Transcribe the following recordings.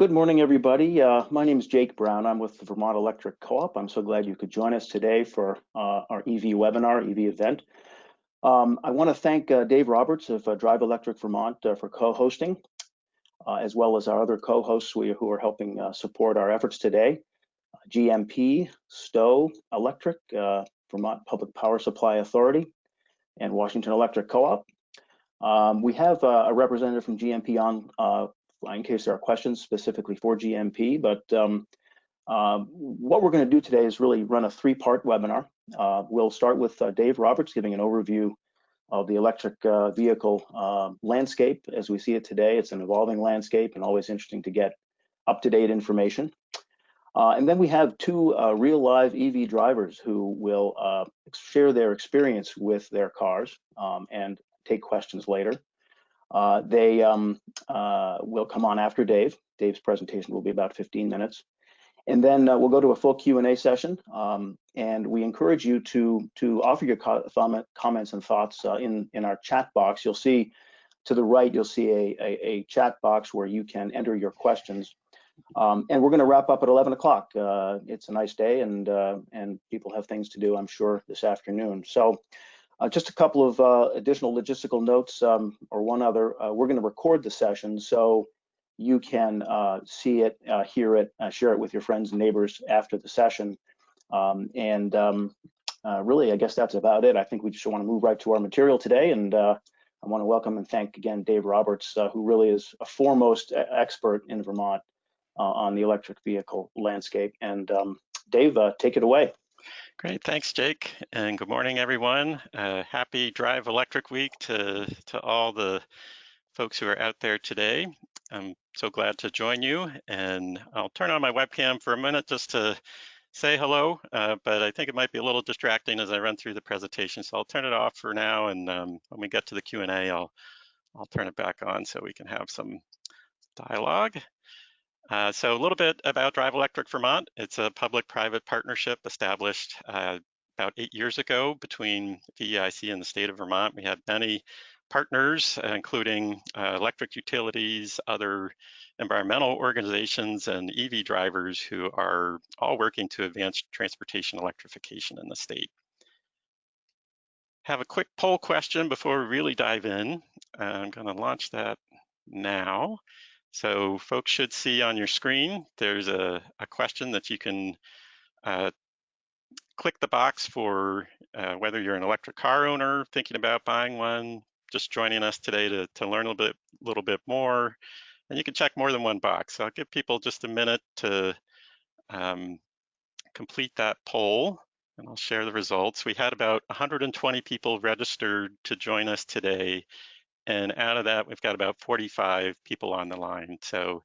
Good morning, everybody. My name is Jake Brown. I'm with the Vermont Electric Co-op. I'm so glad you could join us today for our EV webinar, EV event. I want to thank Dave Roberts of Drive Electric Vermont for co-hosting, as well as our other co-hosts who are helping support our efforts today. GMP, Stowe Electric, Vermont Public Power Supply Authority, and Washington Electric Co-op. We have a representative from GMP on in case there are questions specifically for GMP, but what we're going to do today is really run a three-part webinar. We'll start with Dave Roberts giving an overview of the electric vehicle landscape as we see it today. It's an evolving landscape and always interesting to get up-to-date information. And then we have two real live EV drivers who will share their experience with their cars and take questions later. They will come on after Dave. Dave's presentation will be about 15 minutes. And then we'll go to a full Q&A session. And we encourage you to offer your comments and thoughts in our chat box. You'll see to the right, you'll see a chat box where you can enter your questions. And we're going to wrap up at 11 o'clock. It's a nice day and people have things to do, I'm sure, this afternoon. So just a couple of additional logistical notes, or one other. We're going to record the session so you can see it, hear it, share it with your friends and neighbors after the session. Really, I guess that's about it. I think we just want to move right to our material today. And I want to welcome and thank again Dave Roberts, who really is a foremost expert in Vermont on the electric vehicle landscape. And Dave, take it away. Great, thanks, Jake, and good morning, everyone. Happy Drive Electric Week to all the folks who are out there today. I'm so glad to join you, and I'll turn on my webcam for a minute just to say hello, but I think it might be a little distracting as I run through the presentation, so I'll turn it off for now, and when we get to the Q&A, I'll turn it back on so we can have some dialogue. So a little bit about Drive Electric Vermont. It's a public-private partnership established about 8 years ago between VEIC and the state of Vermont. We have many partners, including electric utilities, other environmental organizations, and EV drivers who are all working to advance transportation electrification in the state. Have a quick poll question before we really dive in. I'm going to launch that now. So folks should see on your screen, there's a question that you can click the box for whether you're an electric car owner, thinking about buying one, just joining us today to learn a little bit more. And you can check more than one box. So I'll give people just a minute to complete that poll, and I'll share the results. We had about 120 people registered to join us today. And out of that, we've got about 45 people on the line. So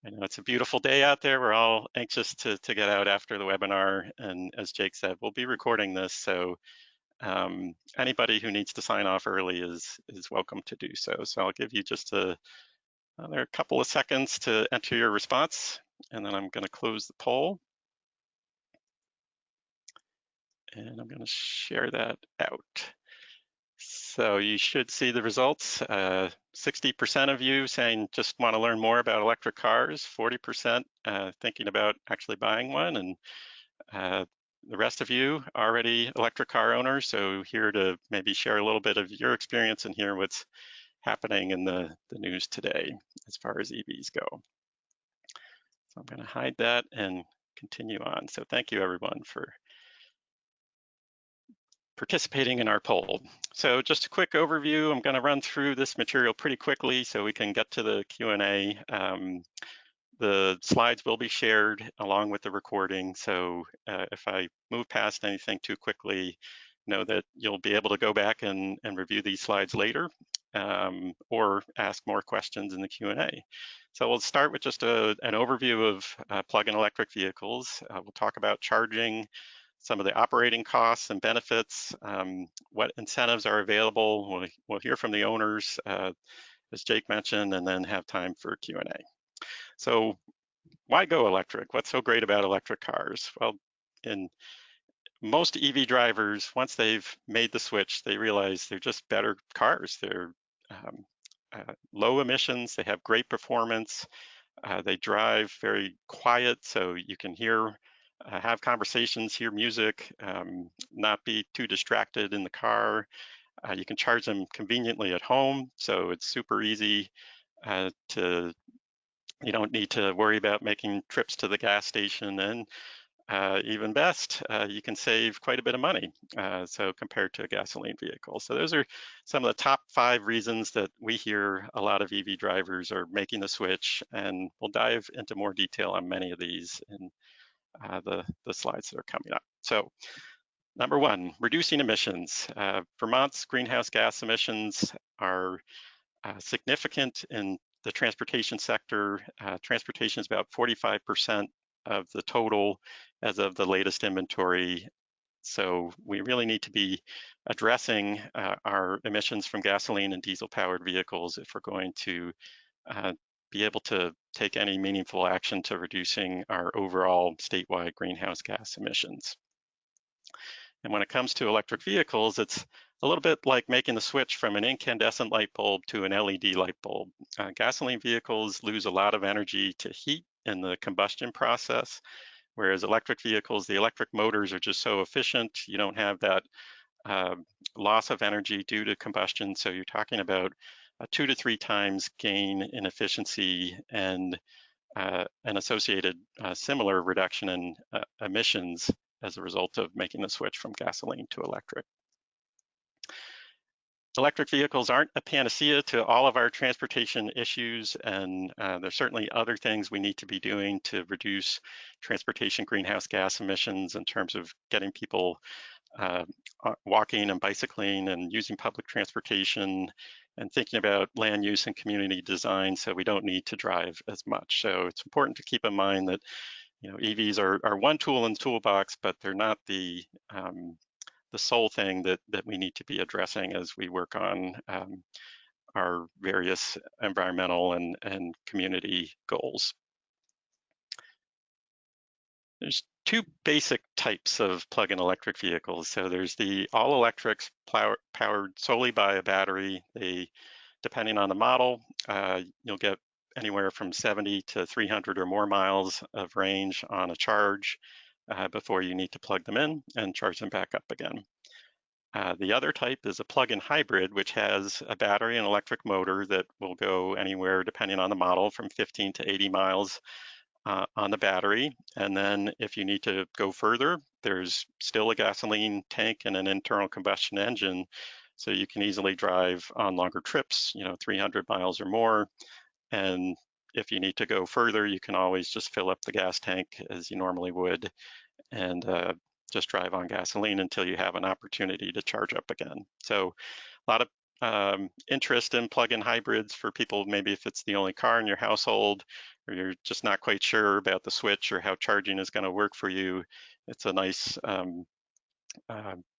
I know it's a beautiful day out there. We're all anxious to get out after the webinar. And as Jake said, we'll be recording this. So anybody who needs to sign off early is welcome to do so. So I'll give you just another couple of seconds to enter your response. And then I'm going to close the poll. And I'm going to share that out. So you should see the results. 60% of you saying just want to learn more about electric cars, 40% thinking about actually buying one, and the rest of you already electric car owners, so here to maybe share a little bit of your experience and hear what's happening in the news today as far as EVs go. So I'm going to hide that and continue on. So thank you everyone for participating in our poll. So just a quick overview. I'm going to run through this material pretty quickly so we can get to the Q&A. The slides will be shared along with the recording. So if I move past anything too quickly, know that you'll be able to go back and review these slides later or ask more questions in the Q&A. So we'll start with just an overview of plug-in electric vehicles. We'll talk about charging, some of the operating costs and benefits, what incentives are available. We'll hear from the owners, as Jake mentioned, and then have time for Q&A. So why go electric? What's so great about electric cars? Well, in most EV drivers, once they've made the switch, they realize they're just better cars. They're low emissions, they have great performance, They drive very quiet, so you can have conversations, hear music, not be too distracted in the car. You can charge them conveniently at home, so it's super easy you don't need to worry about making trips to the gas station, and even best, you can save quite a bit of money, so compared to a gasoline vehicle. So those are some of the top 5 reasons that we hear a lot of EV drivers are making the switch, and we'll dive into more detail on many of these in the slides that are coming up. So number 1, reducing emissions. Vermont's greenhouse gas emissions are significant in the transportation sector. Transportation is about 45% of the total as of the latest inventory. So we really need to be addressing our emissions from gasoline and diesel powered vehicles if we're going to be able to take any meaningful action to reducing our overall statewide greenhouse gas emissions. And when it comes to electric vehicles, it's a little bit like making the switch from an incandescent light bulb to an LED light bulb. Gasoline vehicles lose a lot of energy to heat in the combustion process, whereas electric vehicles, the electric motors are just so efficient, you don't have that loss of energy due to combustion. So you're talking about a 2 to 3 times gain in efficiency and an associated similar reduction in emissions as a result of making the switch from gasoline to electric. Electric vehicles aren't a panacea to all of our transportation issues, and there's certainly other things we need to be doing to reduce transportation greenhouse gas emissions in terms of getting people walking and bicycling and using public transportation and thinking about land use and community design so we don't need to drive as much. So it's important to keep in mind that EVs are one tool in the toolbox, but they're not the sole thing that we need to be addressing as we work on our various environmental and community goals. There's 2 basic types of plug-in electric vehicles. So there's the all-electrics powered solely by a battery. Depending on the model, you'll get anywhere from 70 to 300 or more miles of range on a charge before you need to plug them in and charge them back up again. The other type is a plug-in hybrid, which has a battery and electric motor that will go anywhere, depending on the model, from 15 to 80 miles on the battery. And then if you need to go further, there's still a gasoline tank and an internal combustion engine. So you can easily drive on longer trips, 300 miles or more. And if you need to go further, you can always just fill up the gas tank as you normally would and just drive on gasoline until you have an opportunity to charge up again. So a lot of interest in plug-in hybrids for people, maybe if it's the only car in your household, or you're just not quite sure about the switch or how charging is going to work for you. It's a nice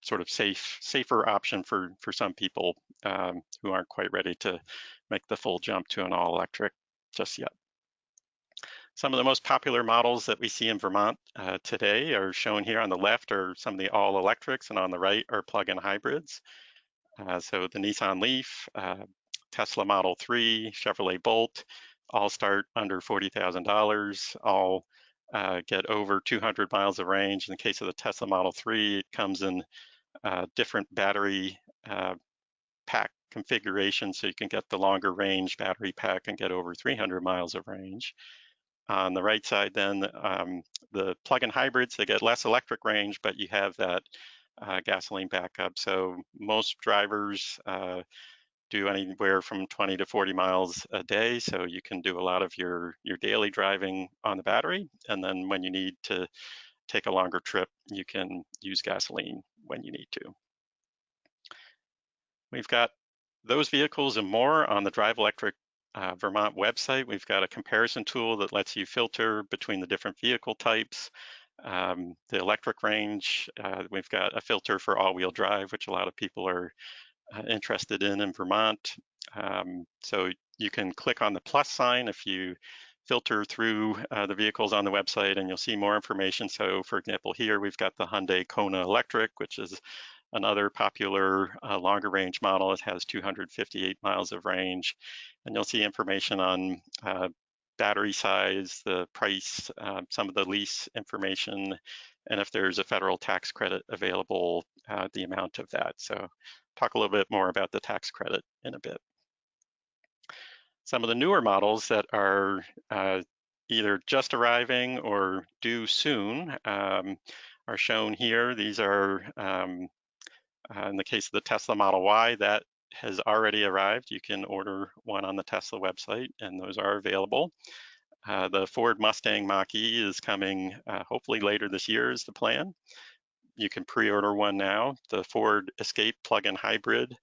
sort of safer option for some people who aren't quite ready to make the full jump to an all-electric just yet. Some of the most popular models that we see in Vermont today are shown here. On the left are some of the all-electrics, and on the right are plug-in hybrids. So the Nissan Leaf, Tesla Model 3, Chevrolet Bolt, all start under $40,000, all get over 200 miles of range. In the case of the Tesla Model 3, it comes in different battery pack configuration, so you can get the longer range battery pack and get over 300 miles of range. On the right side then, the plug-in hybrids, they get less electric range, but you have that gasoline backup. So most drivers do anywhere from 20 to 40 miles a day. So you can do a lot of your daily driving on the battery. And then when you need to take a longer trip, you can use gasoline when you need to. We've got those vehicles and more on the Drive Electric Vermont website. We've got a comparison tool that lets you filter between the different vehicle types. The electric range, we've got a filter for all-wheel drive, which a lot of people are interested in Vermont. So you can click on the plus sign if you filter through the vehicles on the website, and you'll see more information. So for example, here we've got the Hyundai Kona Electric, which is another popular longer range model. It has 258 miles of range, and you'll see information on battery size, the price, some of the lease information, and if there's a federal tax credit available, the amount of that. So talk a little bit more about the tax credit in a bit. Some of the newer models that are either just arriving or due soon are shown here. These are, in the case of the Tesla Model Y, that has already arrived. You can order one on the Tesla website, and those are available. The Ford Mustang Mach-E is coming hopefully later this year is the plan. You can pre-order one now. The Ford Escape plug-in hybrid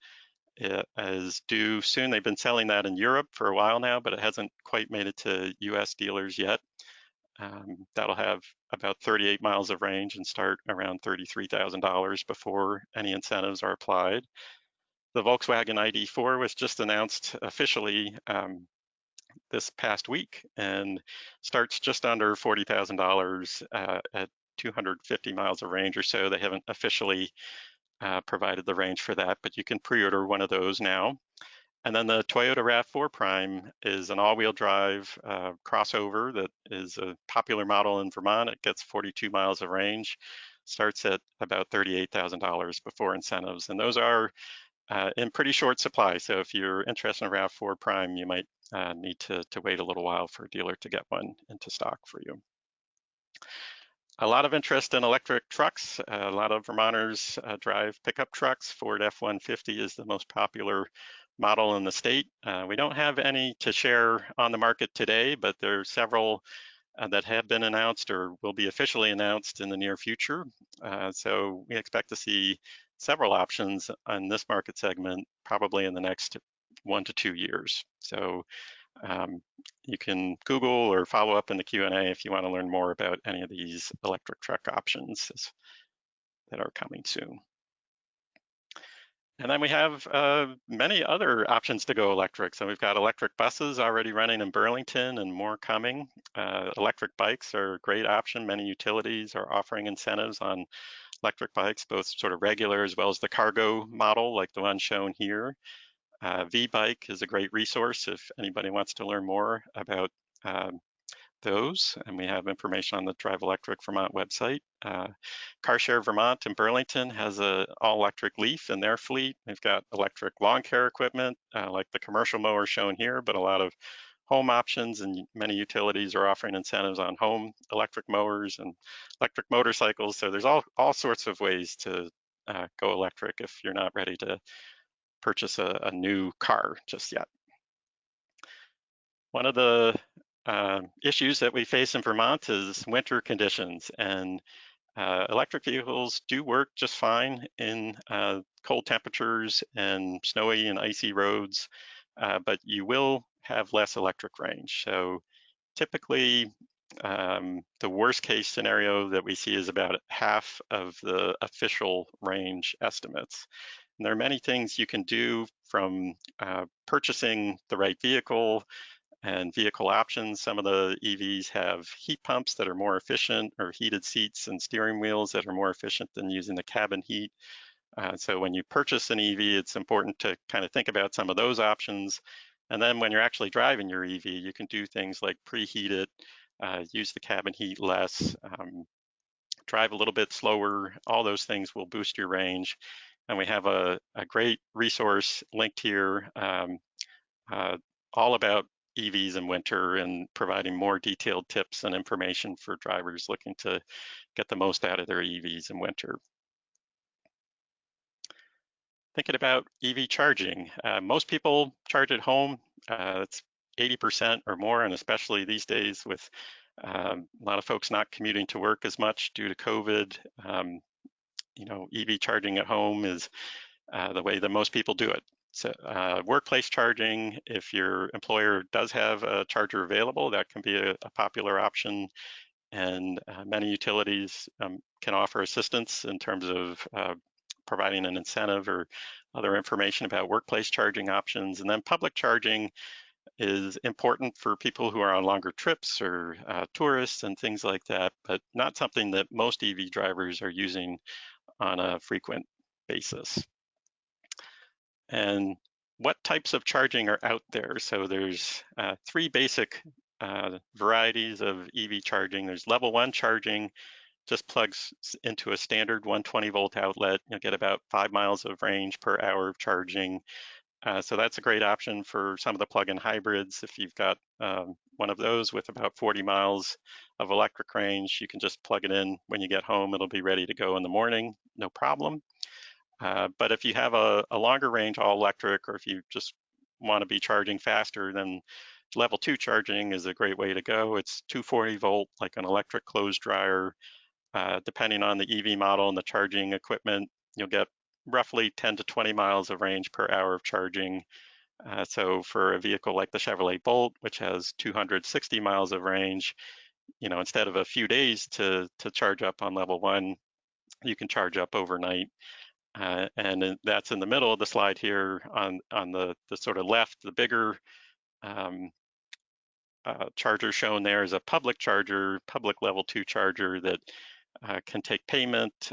is due soon. They've been selling that in Europe for a while now, but it hasn't quite made it to US dealers yet. That'll have about 38 miles of range and start around $33,000 before any incentives are applied. The Volkswagen ID.4 was just announced officially this past week and starts just under $40,000 at 250 miles of range or so. They haven't officially provided the range for that, but you can pre-order one of those now. And then the Toyota RAV4 Prime is an all-wheel drive crossover that is a popular model in Vermont. It gets 42 miles of range, starts at about $38,000 before incentives. And those are in pretty short supply. So if you're interested in a RAV4 Prime, you might need to wait a little while for a dealer to get one into stock for you. A lot of interest in electric trucks. A lot of Vermonters drive pickup trucks. Ford F-150 is the most popular model in the state. We don't have any to share on the market today, but there are several that have been announced or will be officially announced in the near future. So we expect to see several options on this market segment probably in the next 1 to 2 years. So you can Google or follow up in the Q&A if you want to learn more about any of these electric truck options that are coming soon. And then we have many other options to go electric. So we've got electric buses already running in Burlington and more coming. Electric bikes are a great option. Many utilities are offering incentives on electric bikes, both sort of regular as well as the cargo model like the one shown here. V-Bike is a great resource if anybody wants to learn more about those, and we have information on the Drive Electric Vermont website. CarShare Vermont in Burlington has an all-electric Leaf in their fleet. They've got electric lawn care equipment like the commercial mower shown here, but a lot of home options, and many utilities are offering incentives on home electric mowers and electric motorcycles. So there's all sorts of ways to go electric if you're not ready to purchase a new car just yet. One of the issues that we face in Vermont is winter conditions, and electric vehicles do work just fine in cold temperatures and snowy and icy roads, but you will have less electric range. So typically, the worst case scenario that we see is about half of the official range estimates. And there are many things you can do, from purchasing the right vehicle and vehicle options. Some of the EVs have heat pumps that are more efficient, or heated seats and steering wheels that are more efficient than using the cabin heat. So when you purchase an EV, it's important to kind of think about some of those options. And then when you're actually driving your EV, you can do things like preheat it, use the cabin heat less, drive a little bit slower. All those things will boost your range. And we have a great resource linked here all about EVs in winter and providing more detailed tips and information for drivers looking to get the most out of their EVs in winter. Thinking about EV charging, most people charge at home. It's 80% or more, and especially these days with a lot of folks not commuting to work as much due to COVID, EV charging at home is the way that most people do it. So workplace charging, if your employer does have a charger available, that can be a popular option. And many utilities can offer assistance in terms of providing an incentive or other information about workplace charging options. And then public charging is important for people who are on longer trips or tourists and things like that, but not something that most EV drivers are using on a frequent basis. And what types of charging are out there? So there's 3 basic varieties of EV charging. There's level 1 charging, just plugs into a standard 120 volt outlet. You'll get about 5 miles of range per hour of charging. So that's a great option for some of the plug-in hybrids. If you've got one of those with about 40 miles of electric range, you can just plug it in when you get home. It'll be ready to go in the morning, no problem. But if you have a longer range all electric, or if you just want to be charging faster, then level 2 charging is a great way to go. It's 240 volt, like an electric clothes dryer. Depending on the EV model and the charging equipment, you'll get roughly 10 to 20 miles of range per hour of charging. So for a vehicle like the Chevrolet Bolt, which has 260 miles of range, instead of a few days to charge up on level 1, you can charge up overnight. And that's in the middle of the slide here on the sort of left. The bigger charger shown there is a public charger, public level 2 charger that can take payment.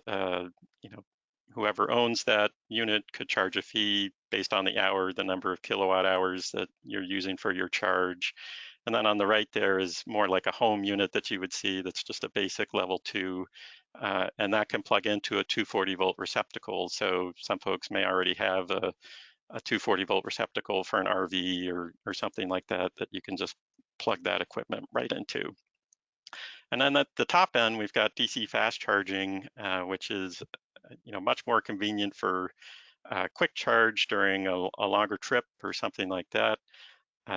Whoever owns that unit could charge a fee based on the hour, the number of kilowatt hours that you're using for your charge. And then on the right there is more like a home unit that you would see that's just a basic level 2. And that can plug into a 240 volt receptacle. So some folks may already have a 240 volt receptacle for an RV or something like that you can just plug that equipment right into. And then at the top end, we've got DC fast charging, which is much more convenient for quick charge during a longer trip or something like that.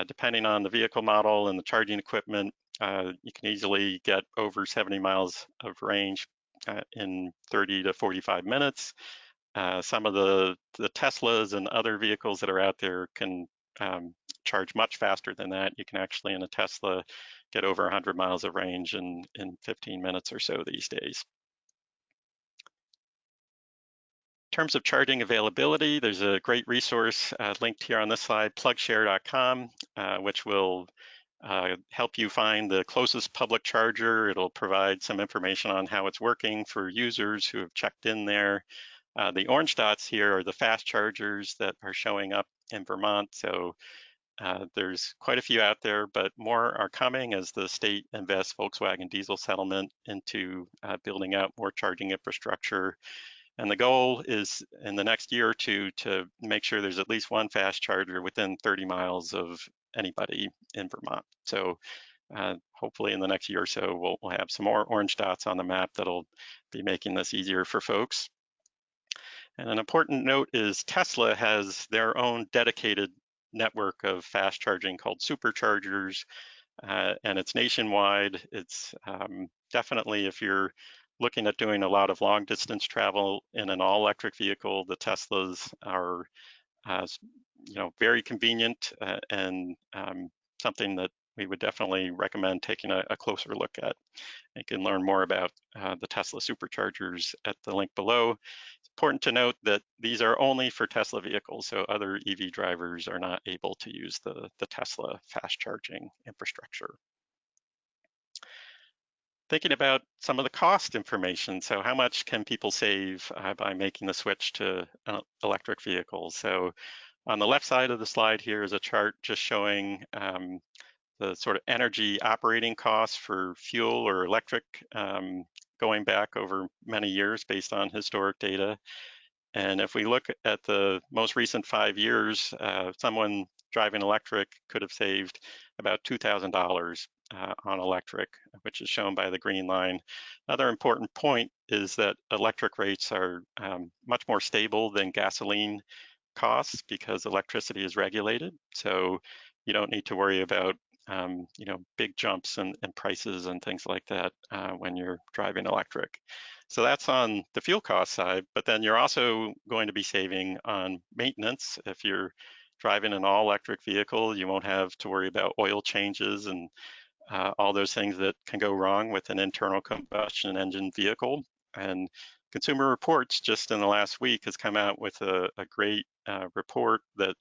Depending on the vehicle model and the charging equipment, you can easily get over 70 miles of range in 30 to 45 minutes. Some of the Teslas and other vehicles that are out there can charge much faster than that. You can actually, in a Tesla, get over 100 miles of range in 15 minutes or so these days. In terms of charging availability, there's a great resource linked here on this slide, plugshare.com, which will help you find the closest public charger. It'll provide some information on how it's working for users who have checked in there. The orange dots here are the fast chargers that are showing up in Vermont. So there's quite a few out there, but more are coming as the state invests Volkswagen diesel settlement into building out more charging infrastructure. And the goal is in the next year or two to make sure there's at least one fast charger within 30 miles of anybody in Vermont. So hopefully in the next year or so, we'll have some more orange dots on the map that'll be making this easier for folks. And an important note is Tesla has their own dedicated network of fast charging called Superchargers, and it's nationwide. It's definitely, if you're looking at doing a lot of long distance travel in an all electric vehicle, the Teslas are very convenient and something that we would definitely recommend taking a closer look at. You can learn more about the Tesla Superchargers at the link below. It's important to note that these are only for Tesla vehicles, so other EV drivers are not able to use the Tesla fast charging infrastructure. Thinking about some of the cost information. So how much can people save by making the switch to electric vehicles? So on the left side of the slide here is a chart just showing the sort of energy operating costs for fuel or electric going back over many years based on historic data. And if we look at the most recent 5 years, someone driving electric could have saved about $2,000 on electric, which is shown by the green line. Another important point is that electric rates are much more stable than gasoline costs because electricity is regulated. So you don't need to worry about big jumps in prices and things like that when you're driving electric. So that's on the fuel cost side, but then you're also going to be saving on maintenance. If you're driving an all electric vehicle, you won't have to worry about oil changes and all those things that can go wrong with an internal combustion engine vehicle. And Consumer Reports just in the last week has come out with a great report that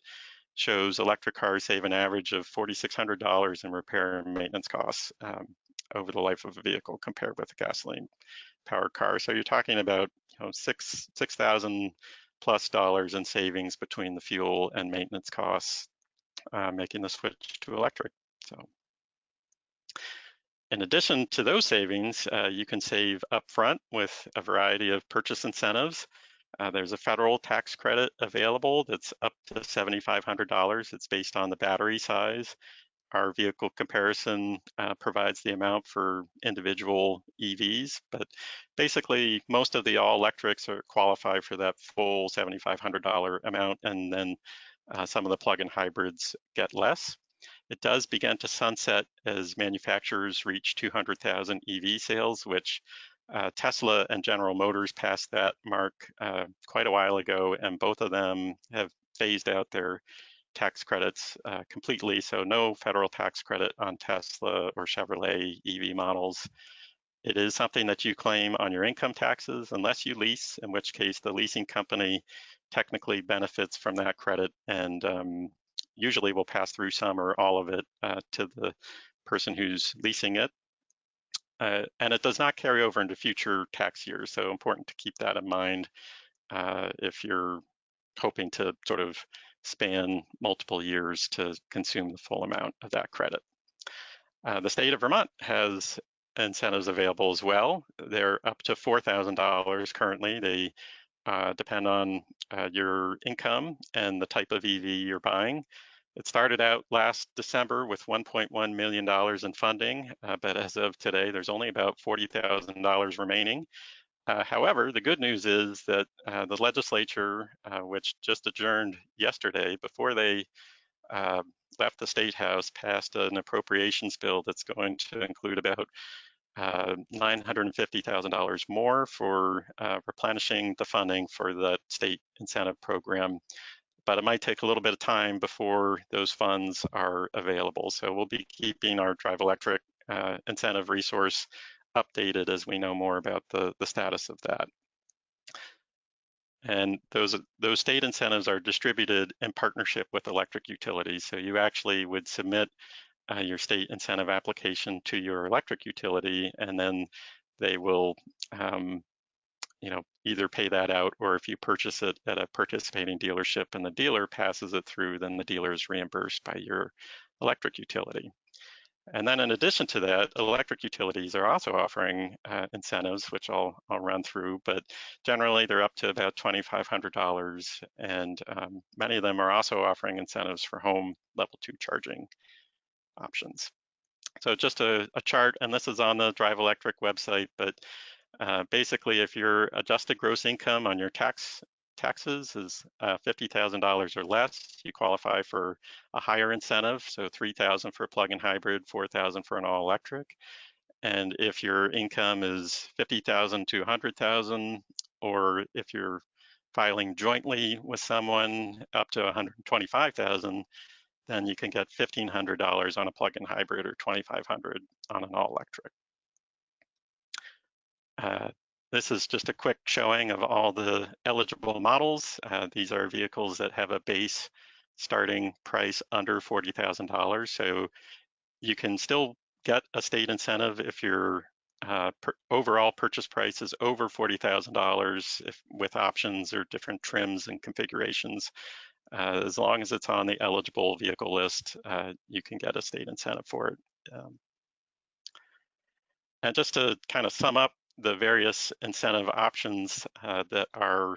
shows electric cars save an average of $4,600 in repair and maintenance costs over the life of a vehicle compared with a gasoline powered car. So you're talking about $6,000 plus in savings between the fuel and maintenance costs, making the switch to electric. So In addition to those savings, you can save upfront with a variety of purchase incentives. There's a federal tax credit available that's up to $7,500. It's based on the battery size. Our vehicle comparison provides the amount for individual EVs, but basically most of the all-electrics qualify for that full $7,500 amount, and then some of the plug-in hybrids get less. It does begin to sunset as manufacturers reach 200,000 EV sales, which Tesla and General Motors passed that mark quite a while ago, and both of them have phased out their tax credits completely. So no federal tax credit on Tesla or Chevrolet EV models. It is something that you claim on your income taxes unless you lease, in which case the leasing company technically benefits from that credit and usually will pass through some or all of it to the person who's leasing it. And it does not carry over into future tax years, so important to keep that in mind if you're hoping to sort of span multiple years to consume the full amount of that credit. The state of Vermont has incentives available as well. They're up to $4,000 currently. They depend on your income and the type of EV you're buying. It started out last December with $1.1 million in funding, but as of today, there's only about $40,000 remaining. However, the good news is that the legislature, which just adjourned yesterday before they left the State House, passed an appropriations bill that's going to include about $950,000 more for replenishing the funding for the state incentive program. But it might take a little bit of time before those funds are available. So we'll be keeping our Drive Electric incentive resource updated as we know more about the status of that. And those state incentives are distributed in partnership with electric utilities. So you actually would submit your state incentive application to your electric utility, and then they will either pay that out, or if you purchase it at a participating dealership and the dealer passes it through, then the dealer is reimbursed by your electric utility. And then in addition to that, electric utilities are also offering incentives, which I'll run through, but generally they're up to about $2,500, and many of them are also offering incentives for home level 2 charging options. So just a chart, and this is on the Drive Electric website, but basically if your adjusted gross income on your taxes is $50,000 or less, you qualify for a higher incentive, so $3,000 for a plug-in hybrid, $4,000 for an all-electric. And if your income is $50,000 to $100,000, or if you're filing jointly with someone up to $125,000, then you can get $1,500 on a plug-in hybrid or $2,500 on an all-electric. This is just a quick showing of all the eligible models. These are vehicles that have a base starting price under $40,000. So you can still get a state incentive if your overall purchase price is over $40,000 with options or different trims and configurations. As long as it's on the eligible vehicle list, you can get a state incentive for it. And just to kind of sum up the various incentive options that are,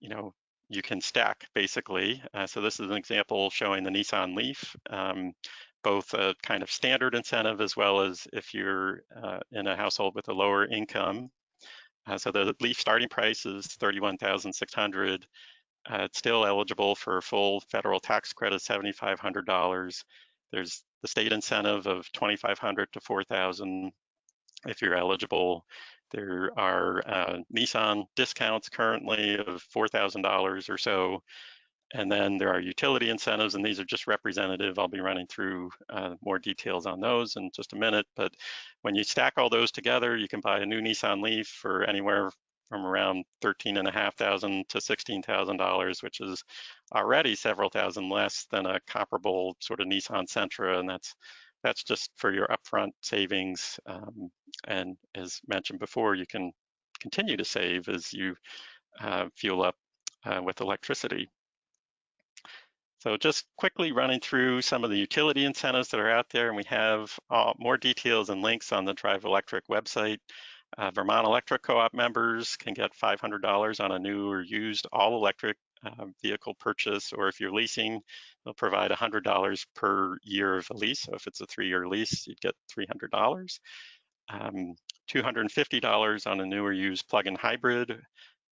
you can stack basically. So this is an example showing the Nissan Leaf, both a kind of standard incentive as well as if you're in a household with a lower income. So the Leaf starting price is $31,600. It's still eligible for full federal tax credit, $7,500. There's the state incentive of $2,500 to $4,000 if you're eligible. There are Nissan discounts currently of $4,000 or so. And then there are utility incentives, and these are just representative. I'll be running through more details on those in just a minute. But when you stack all those together, you can buy a new Nissan Leaf for anywhere from around $13,500 to $16,000, which is already several thousand less than a comparable sort of Nissan Sentra, and that's just for your upfront savings. And as mentioned before, you can continue to save as you fuel up with electricity. So just quickly running through some of the utility incentives that are out there, and we have more details and links on the Drive Electric website. Vermont Electric Co-op members can get $500 on a new or used all-electric vehicle purchase, or if you're leasing, they'll provide $100 per year of a lease. So if it's a 3-year lease, you'd get $300. $250 on a new or used plug-in hybrid,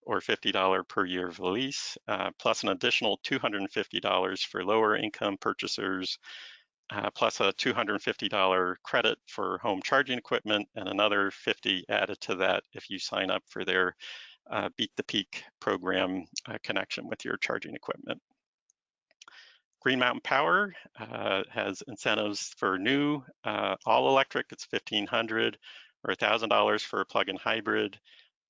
or $50 per year of the lease, plus an additional $250 for lower income purchasers, plus a $250 credit for home charging equipment, and another $50 added to that if you sign up for their Beat the Peak program connection with your charging equipment. Green Mountain Power has incentives for new all electric. It's $1,500 or $1,000 for a plug-in hybrid,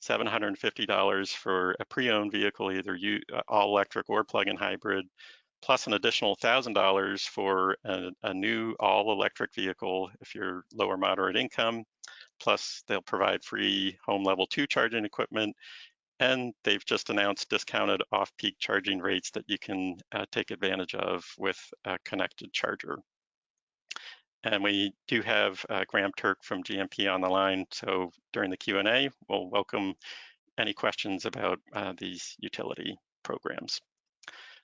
$750 for a pre-owned vehicle, either all electric or plug-in hybrid, plus an additional $1,000 for a new all electric vehicle if you're lower moderate income. Plus they'll provide free home level 2 charging equipment. And they've just announced discounted off-peak charging rates that you can take advantage of with a connected charger. And we do have Graham Turk from GMP on the line. So during the Q&A, we'll welcome any questions about these utility programs.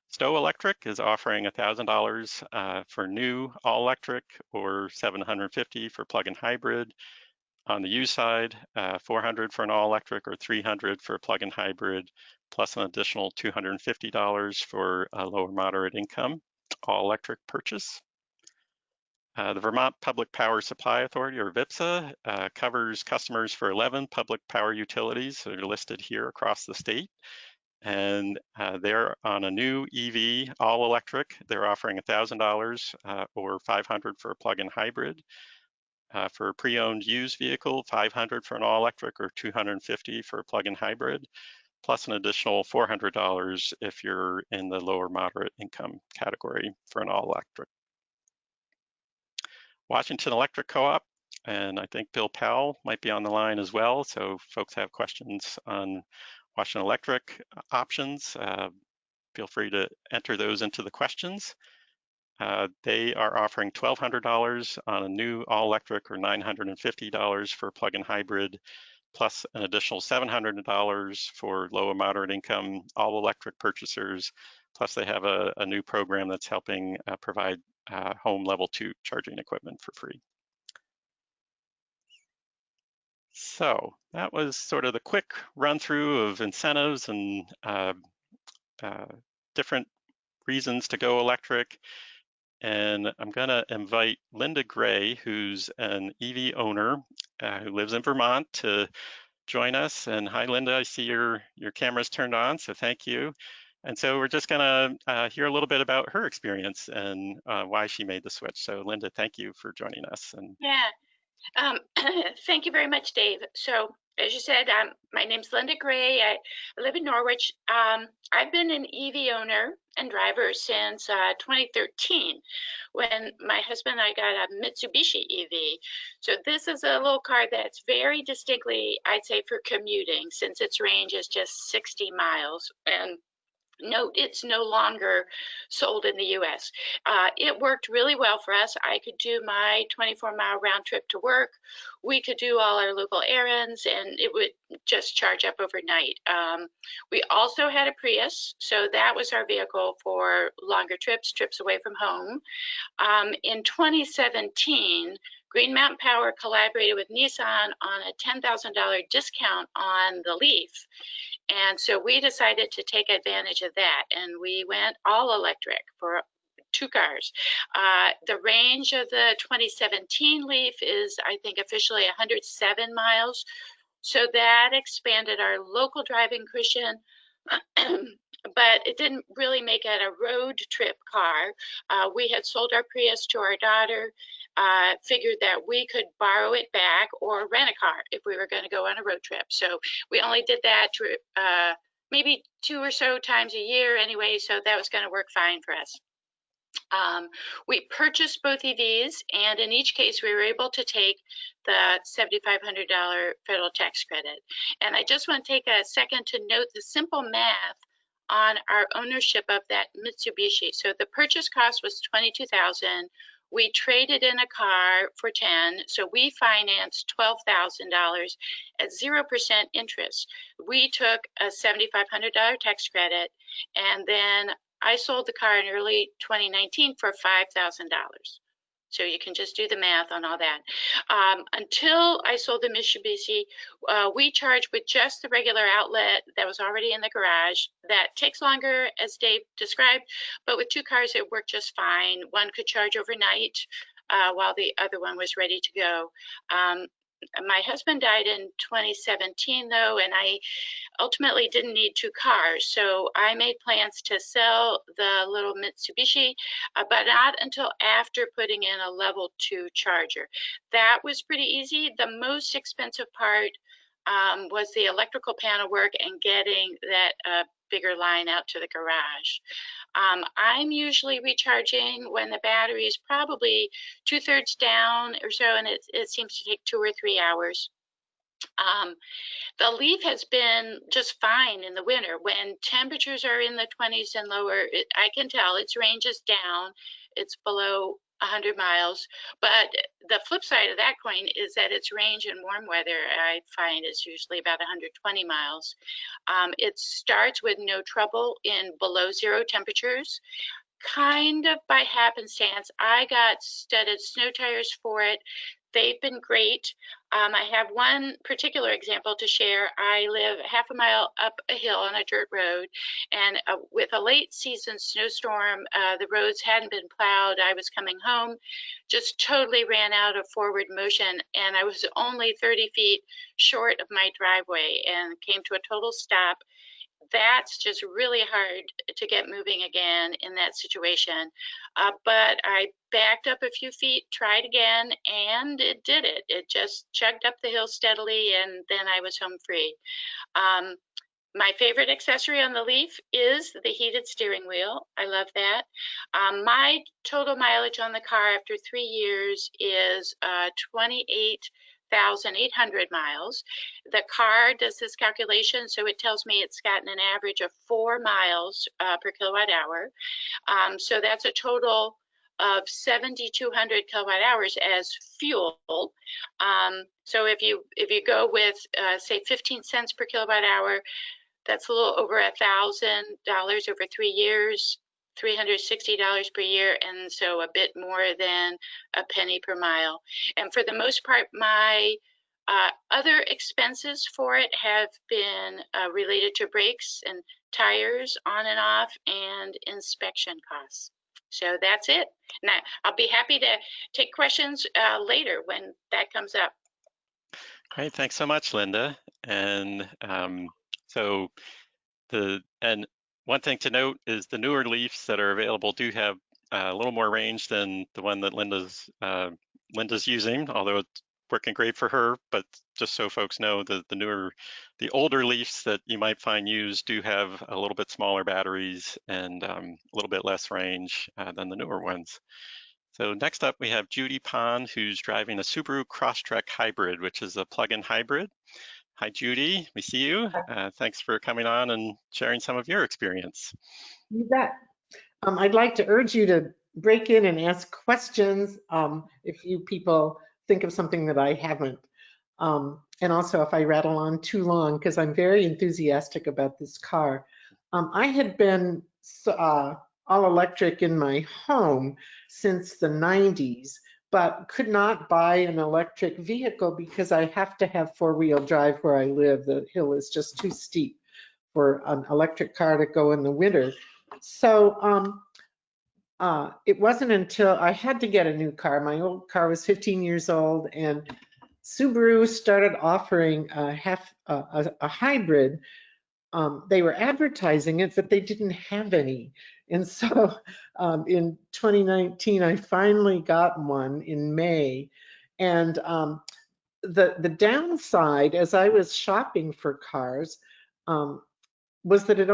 Stowe Electric is offering $1,000 for new all electric, or $750 for plug-in hybrid. On the used side, $400 for an all electric or $300 for a plug-in hybrid, plus an additional $250 for a lower moderate income all electric purchase. The Vermont Public Power Supply Authority, or VPPSA, covers customers for 11 public power utilities that are listed here across the state. And they're on a new EV all electric. They're offering $1,000 or $500 for a plug-in hybrid. For a pre-owned used vehicle, $500 for an all electric or $250 for a plug-in hybrid, plus an additional $400 if you're in the lower moderate income category for an all electric. Washington Electric Co-op, and I think Bill Powell might be on the line as well. So if folks have questions on Washington Electric options, feel free to enter those into the questions. They are offering $1,200 on a new all-electric or $950 for a plug-in hybrid, plus an additional $700 for low and moderate income all-electric purchasers. Plus they have a new program that's helping provide home level 2 charging equipment for free. So that was sort of the quick run through of incentives and different reasons to go electric. And I'm gonna invite Linda Gray, who's an EV owner who lives in Vermont, to join us. And hi, Linda, I see your camera's turned on, so thank you. And so we're just gonna hear a little bit about her experience and why she made the switch. So Linda, thank you for joining us. And yeah, thank you very much, Dave. So as you said, my name's Linda Gray. I live in Norwich. I've been an EV owner and driver since 2013, when my husband and I got a Mitsubishi EV. So this is a little car that's very distinctly, I'd say, for commuting, since its range is just 60 miles. And note, it's no longer sold in the US. It worked really well for us. I could do my 24-mile round trip to work. We could do all our local errands, and it would just charge up overnight. We also had a Prius, so that was our vehicle for longer trips away from home. In 2017, Green Mountain Power collaborated with Nissan on a $10,000 discount on the Leaf. And so we decided to take advantage of that, and we went all electric for 2 cars. The range of the 2017 Leaf is, I think, officially 107 miles. So that expanded our local driving cushion, but it didn't really make it a road trip car. We had sold our Prius to our daughter, figured that we could borrow it back or rent a car if we were going to go on a road trip. So we only did that maybe 2 or so times a year anyway, so that was going to work fine for us. We purchased both EVs, and in each case we were able to take the $7,500 federal tax credit. And I just want to take a second to note the simple math on our ownership of that Mitsubishi. So the purchase cost was $22,000. We traded in a car for 10, so we financed $12,000 at 0% interest. We took a $7,500 tax credit, and then I sold the car in early 2019 for $5,000. So you can just do the math on all that. Until I sold the Mitsubishi, we charged with just the regular outlet that was already in the garage. That takes longer, as Dave described, but with two cars, it worked just fine. One could charge overnight while the other one was ready to go. My husband died in 2017, though, and I ultimately didn't need two cars. So I made plans to sell the little Mitsubishi, but not until after putting in a level 2 charger. That was pretty easy. The most expensive part was the electrical panel work and getting that bigger line out to the garage. I'm usually recharging when the battery is probably 2/3 down or so, and it seems to take 2 or 3 hours. The Leaf has been just fine in the winter. When temperatures are in the 20s and lower, I can tell its range is down. It's below 100 miles. But the flip side of that coin is that its range in warm weather, I find, is usually about 120 miles. It starts with no trouble in below 0 temperatures. Kind of by happenstance, I got studded snow tires for it. They've been great. I have one particular example to share. I live half a mile up a hill on a dirt road, and with a late season snowstorm, the roads hadn't been plowed. I was coming home, just totally ran out of forward motion, and I was only 30 feet short of my driveway and came to a total stop. That's just really hard to get moving again in that situation. But I backed up a few feet, tried again, and it did it. It just chugged up the hill steadily, and then I was home free. My favorite accessory on the Leaf is the heated steering wheel. I love that. My total mileage on the car after 3 years is 28,800 miles. The car does this calculation, so it tells me it's gotten an average of 4 miles per kilowatt hour. So that's a total of 7,200 kilowatt hours as fuel. So if you go with say 15 cents per kilowatt hour, that's a little over $1,000 over 3 years. $360 per year, and so a bit more than a penny per mile. And for the most part, my other expenses for it have been related to brakes and tires on and off and inspection costs. So that's it. Now, I'll be happy to take questions later when that comes up. Great, thanks so much, Linda. And one thing to note is the newer Leafs that are available do have a little more range than the one that Linda's using, although it's working great for her. But just so folks know, the older Leafs that you might find used do have a little bit smaller batteries and a little bit less range than the newer ones. So next up, we have Judy Pond, who's driving a Subaru Crosstrek hybrid, which is a plug-in hybrid. Hi, Judy, we see you. Thanks for coming on and sharing some of your experience. You bet. I'd like to urge you to break in and ask questions if you people think of something that I haven't. And also if I rattle on too long, because I'm very enthusiastic about this car. I had been all electric in my home since the 90s, but could not buy an electric vehicle because I have to have 4-wheel drive where I live. The hill is just too steep for an electric car to go in the winter. So it wasn't until I had to get a new car. My old car was 15 years old, and Subaru started offering a hybrid. They were advertising it, but they didn't have any. And so in 2019, I finally got one in May. And the downside, as I was shopping for cars, was that it's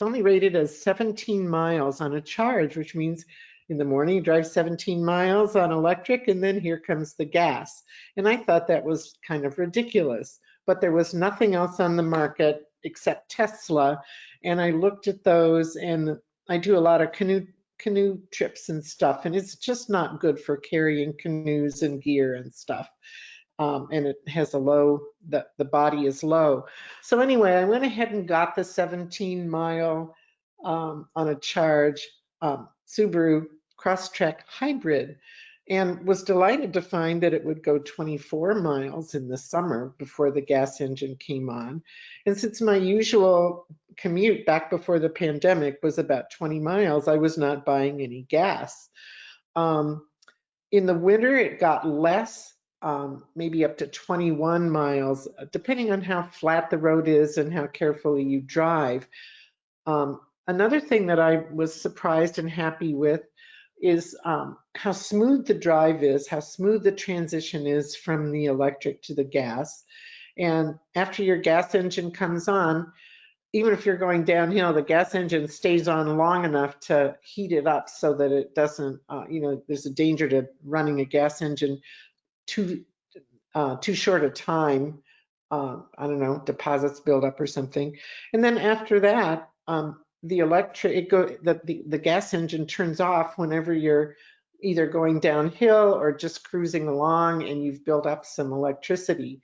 only rated as 17 miles on a charge, which means in the morning you drive 17 miles on electric, and then here comes the gas. And I thought that was kind of ridiculous, but there was nothing else on the market except Tesla. And I looked at those, and I do a lot of canoe trips and stuff, and it's just not good for carrying canoes and gear and stuff. And it has a low, the body is low. So anyway, I went ahead and got the 17-mile on a charge Subaru Crosstrek hybrid, and was delighted to find that it would go 24 miles in the summer before the gas engine came on. And since my usual commute back before the pandemic was about 20 miles, I was not buying any gas. In the winter, it got less, maybe up to 21 miles, depending on how flat the road is and how carefully you drive. Another thing that I was surprised and happy with is how smooth the drive is, how smooth the transition is from the electric to the gas. And after your gas engine comes on, even if you're going downhill, the gas engine stays on long enough to heat it up so that it doesn't, there's a danger to running a gas engine too short a time. I don't know, deposits build up or something. And then after that, the gas engine turns off whenever you're either going downhill or just cruising along and you've built up some electricity.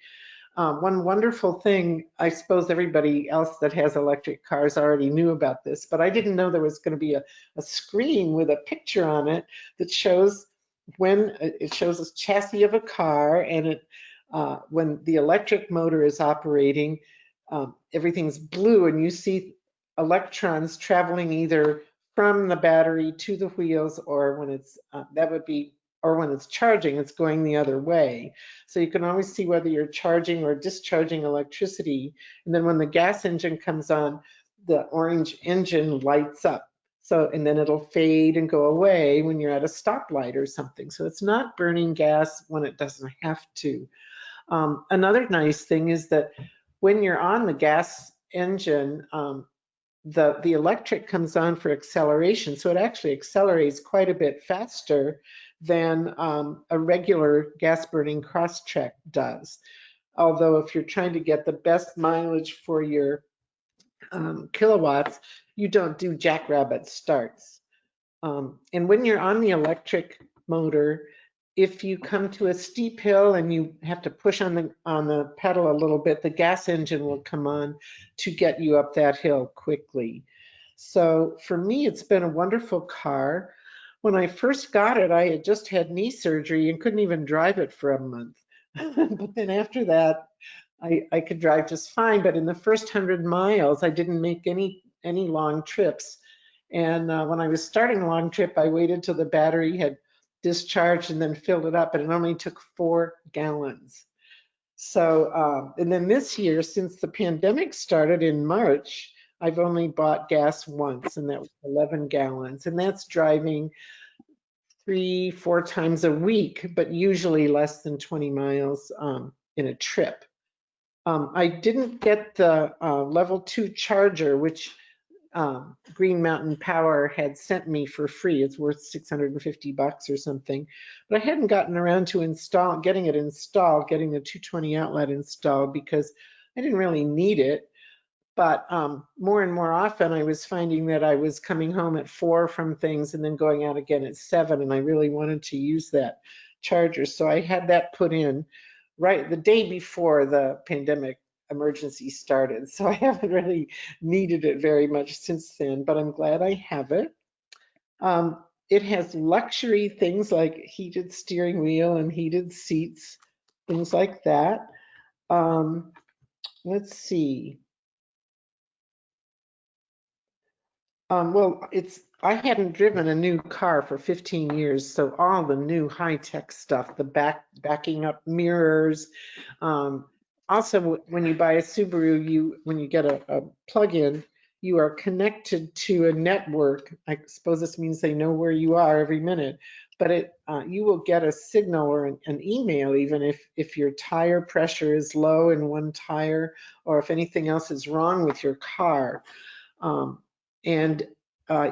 One wonderful thing, I suppose everybody else that has electric cars already knew about this, but I didn't know there was going to be a screen with a picture on it that shows when it shows a chassis of a car, and it when the electric motor is operating, everything's blue, and you see electrons traveling either from the battery to the wheels, or when it's when it's charging, it's going the other way. So you can always see whether you're charging or discharging electricity. And then when the gas engine comes on, the orange engine lights up. So, and then it'll fade and go away when you're at a stoplight or something. So it's not burning gas when it doesn't have to. Another nice thing is that when you're on the gas engine, the electric comes on for acceleration, so it actually accelerates quite a bit faster than a regular gas-burning Crosstrek does. Although if you're trying to get the best mileage for your kilowatts, you don't do jackrabbit starts. And when you're on the electric motor, if you come to a steep hill and you have to push on the pedal a little bit, the gas engine will come on to get you up that hill quickly. So for me, it's been a wonderful car. When I first got it, I had just had knee surgery and couldn't even drive it for a month. But then after that, I could drive just fine. But in the first 100 miles, I didn't make any long trips. And when I was starting a long trip, I waited till the battery had discharged and then filled it up, and it only took 4 gallons. So, and then this year, since the pandemic started in March, I've only bought gas once, and that was 11 gallons. And that's driving 3-4 times a week, but usually less than 20 miles in a trip. I didn't get the level 2 charger, which Green Mountain Power had sent me for free. It's worth $650 or something, but I hadn't gotten around to getting the 220 outlet installed because I didn't really need it. But more and more often, I was finding that I was coming home at 4 from things and then going out again at 7, and I really wanted to use that charger. So I had that put in right the day before the pandemic emergency started. So I haven't really needed it very much since then, but I'm glad I have it. It has luxury things like heated steering wheel and heated seats, things like that. Let's see. Well, I hadn't driven a new car for 15 years, so all the new high-tech stuff, the backing up mirrors. Also, when you buy a Subaru, when you get a plug-in, you are connected to a network. I suppose this means they know where you are every minute, but you will get a signal or an email even if your tire pressure is low in one tire or if anything else is wrong with your car. And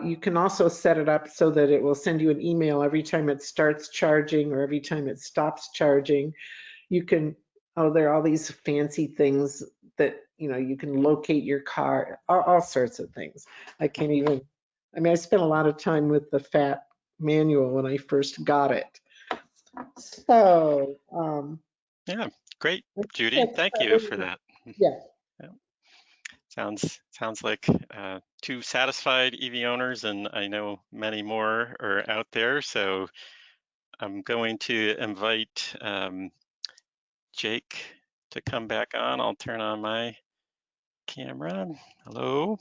you can also set it up so that it will send you an email every time it starts charging or every time it stops charging. You can, there are all these fancy things that you know, you can locate your car, all sorts of things. I can't even, I mean, I spent a lot of time with the fat manual when I first got it. So, Yeah, great, Judy. that's Thank you for probably, that. yeah. Yeah. Sounds like two satisfied EV owners, and I know many more are out there. So I'm going to invite Jake to come back on. I'll turn on my camera. Hello.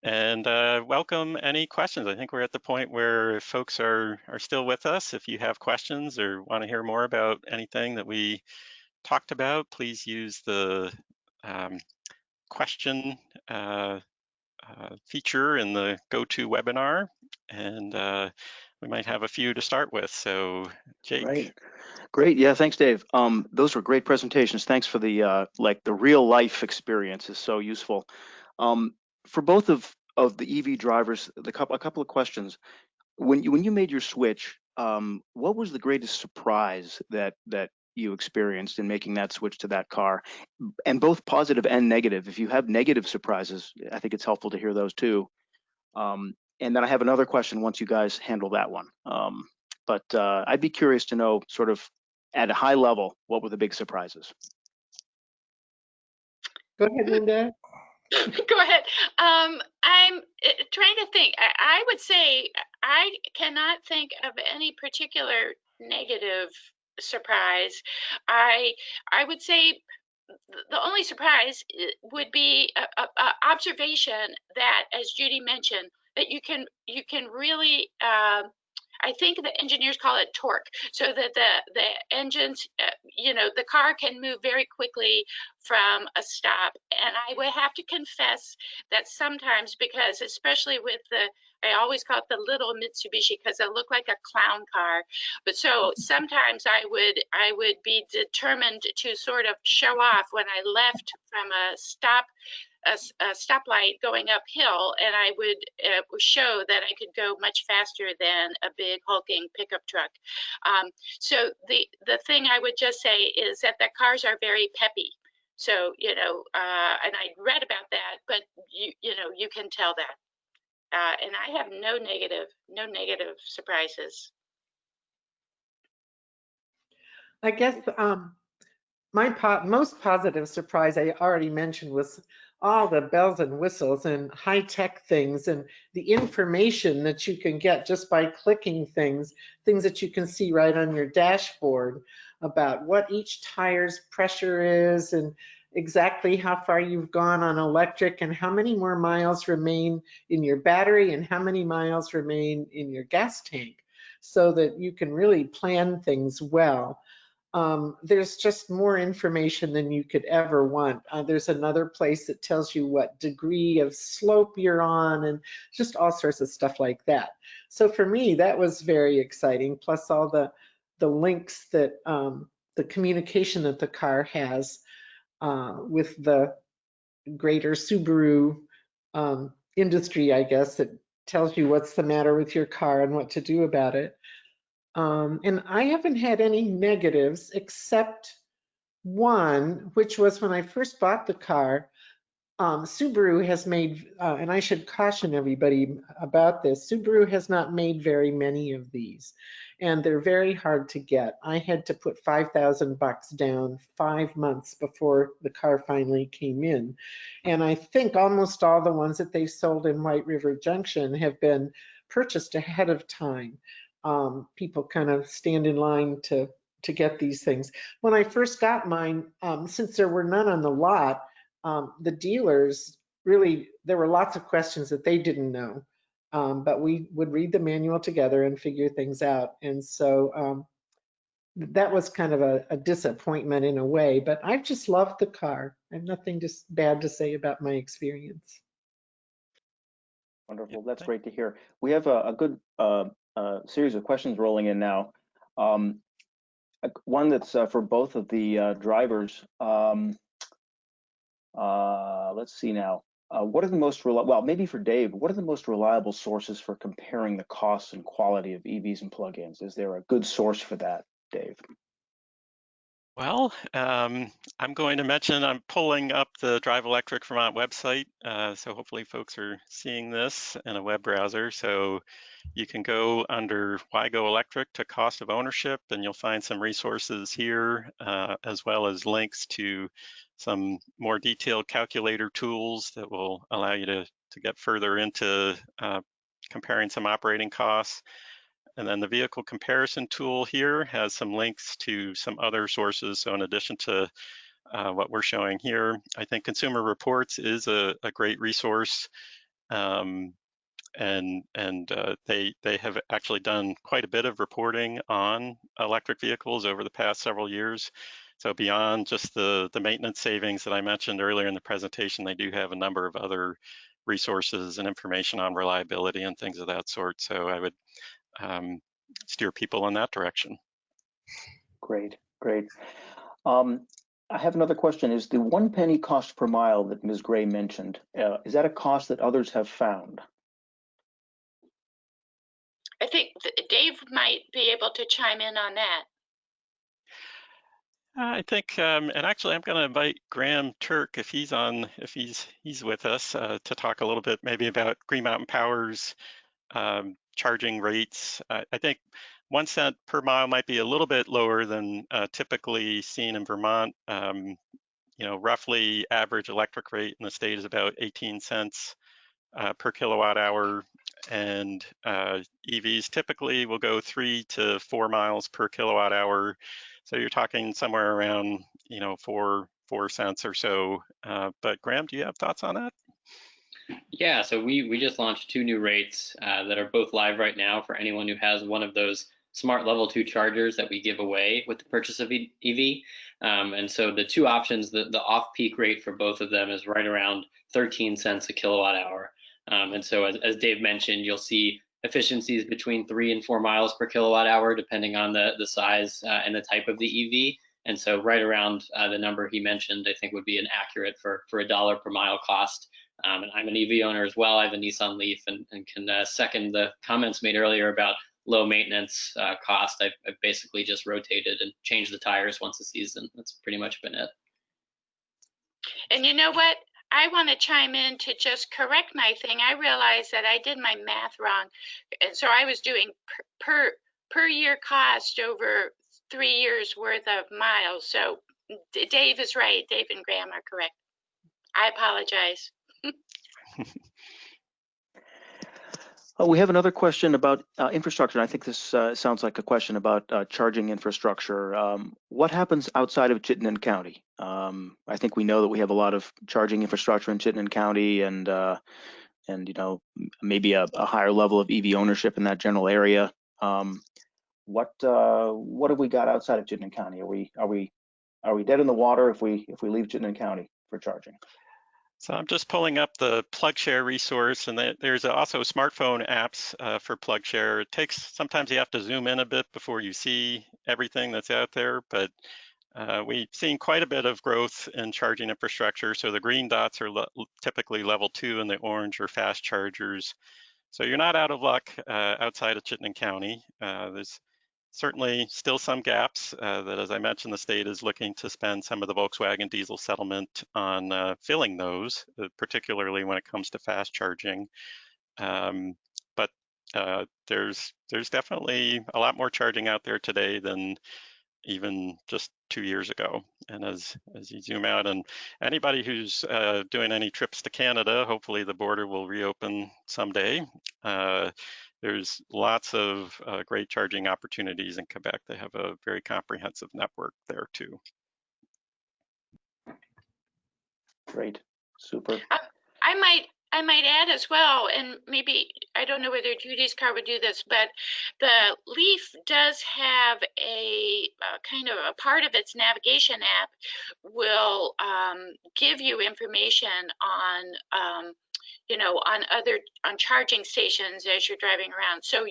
And welcome any questions. I think we're at the point where folks are still with us. If you have questions or want to hear more about anything that we talked about, please use the question feature in the GoToWebinar, and we might have a few to start with. So, Jake. Great. Yeah, thanks, Dave. Those were great presentations. Thanks for the like the real life experience is so useful. For both of the EV drivers, a couple of questions. When you made your switch, what was the greatest surprise that you experienced in making that switch to that car? And both positive and negative. If you have negative surprises, I think it's helpful to hear those too. And then I have another question once you guys handle that one. But I'd be curious to know, sort of at a high level, what were the big surprises? Go ahead, Linda. Go ahead. I'm trying to think. I would say I cannot think of any particular negative surprise. I would say the only surprise would be a observation that, as Judy mentioned, that you can really I think the engineers call it torque, so that the engines, you know, the car can move very quickly from a stop. And I would have to confess that sometimes, because especially with I always call it the little Mitsubishi because it looked like a clown car. But so sometimes I would be determined to sort of show off when I left from a stoplight going uphill, and I would show that I could go much faster than a big hulking pickup truck. So the thing I would just say is that the cars are very peppy. So, you know, and I read about that, but you know, you can tell that. And I have no negative surprises. I guess my most positive surprise I already mentioned was all the bells and whistles and high-tech things and the information that you can get just by clicking things that you can see right on your dashboard about what each tire's pressure is and exactly how far you've gone on electric and how many more miles remain in your battery and how many miles remain in your gas tank, so that you can really plan things well. There's just more information than you could ever want. There's another place that tells you what degree of slope you're on and just all sorts of stuff like that. So for me, that was very exciting. Plus all the links that the communication that the car has with the greater Subaru industry, I guess, that tells you what's the matter with your car and what to do about it. And I haven't had any negatives except one, which was when I first bought the car. Subaru has made, and I should caution everybody about this, Subaru has not made very many of these, and they're very hard to get. I had to put $5,000 down 5 months before the car finally came in. And I think almost all the ones that they sold in White River Junction have been purchased ahead of time. People kind of stand in line to get these things. When I first got mine, since there were none on the lot, the dealers really, there were lots of questions that they didn't know, but we would read the manual together and figure things out. And so that was kind of a disappointment in a way, but I've just loved the car. I have nothing just bad to say about my experience. Wonderful. That's great to hear. We have a good series of questions rolling in now. One that's for both of the drivers. Let's see now. What are the most reliable, well, maybe for Dave, what are the most reliable sources for comparing the costs and quality of EVs and plug-ins? Is there a good source for that, Dave? Well, I'm going to mention I'm pulling up the Drive Electric Vermont website, so hopefully folks are seeing this in a web browser. So you can go under Why Go Electric to cost of ownership, and you'll find some resources here, as well as links to some more detailed calculator tools that will allow you to get further into comparing some operating costs. And then the vehicle comparison tool here has some links to some other sources. So in addition to what we're showing here, I think Consumer Reports is a great resource. And they have actually done quite a bit of reporting on electric vehicles over the past several years. So beyond just the maintenance savings that I mentioned earlier in the presentation, they do have a number of other resources and information on reliability and things of that sort. So I would steer people in that direction. Great, great. I have another question. Is the 1 penny cost per mile that Ms. Gray mentioned, is that a cost that others have found? I think Dave might be able to chime in on that. I think, and actually, I'm going to invite Graham Turk if he's on, if he's with us, to talk a little bit maybe about Green Mountain Power's charging rates. I think 1 cent per mile might be a little bit lower than typically seen in Vermont. You know, roughly average electric rate in the state is about 18 cents per kilowatt hour, and EVs typically will go 3 to 4 miles per kilowatt hour. So you're talking somewhere around, you know, 4 cents or so. But Graham, do you have thoughts on that? Yeah, so we just launched 2 new rates that are both live right now for anyone who has one of those smart level 2 chargers that we give away with the purchase of EV. And so the 2 options, the off-peak rate for both of them is right around 13 cents a kilowatt hour. And so as Dave mentioned, you'll see efficiencies between 3 and 4 miles per kilowatt hour, depending on the size and the type of the EV. And so right around the number he mentioned, I think would be an accurate for $1 per mile cost. And I'm an EV owner as well. I have a Nissan Leaf and can second the comments made earlier about low maintenance cost. I've basically just rotated and changed the tires once a season. That's pretty much been it. And you know what? I want to chime in to just correct my thing. I realized that I did my math wrong. And so I was doing per year cost over 3 years worth of miles. So Dave is right. Dave and Graham are correct. I apologize. We have another question about infrastructure. I think this sounds like a question about charging infrastructure. What happens outside of Chittenden County? I think we know that we have a lot of charging infrastructure in Chittenden County, and you know, maybe a higher level of EV ownership in that general area. What have we got outside of Chittenden County? Are we dead in the water if we leave Chittenden County for charging? So I'm just pulling up the PlugShare resource, and there's also smartphone apps for PlugShare. It takes, sometimes you have to zoom in a bit before you see everything that's out there, but we've seen quite a bit of growth in charging infrastructure. So the green dots are typically level 2 and the orange are fast chargers. So you're not out of luck outside of Chittenden County. There's certainly still some gaps that, as I mentioned, the state is looking to spend some of the Volkswagen diesel settlement on filling those, particularly when it comes to fast charging. But there's definitely a lot more charging out there today than even just 2 years ago. And as you zoom out, and anybody who's doing any trips to Canada, hopefully the border will reopen someday. There's lots of great charging opportunities in Quebec. They have a very comprehensive network there too. Great, super. I might add as well, and maybe, I don't know whether Judy's car would do this, but the Leaf does have a kind of a part of its navigation app will give you information on you know, on charging stations as you're driving around. So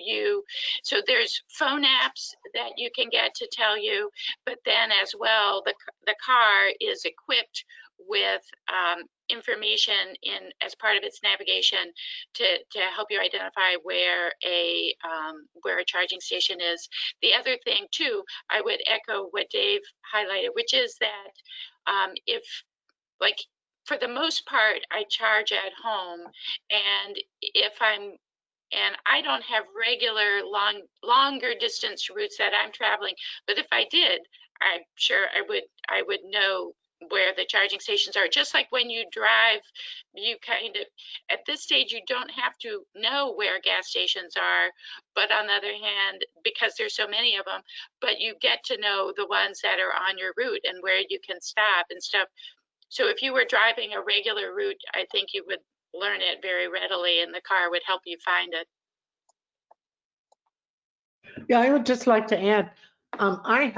there's phone apps that you can get to tell you, but then as well, the car is equipped with information as part of its navigation to help you identify where a charging station is. The other thing too, I would echo what Dave highlighted, which is that if, like, for the most part, I charge at home, and I don't have regular longer distance routes that I'm traveling, but if I did, I'm sure I would know where the charging stations are. Just like when you drive, you kind of, at this stage, you don't have to know where gas stations are, but on the other hand, because there's so many of them, but you get to know the ones that are on your route and where you can stop and stuff. So if you were driving a regular route, I think you would learn it very readily, and the car would help you find it. Yeah, I would just like to add, I've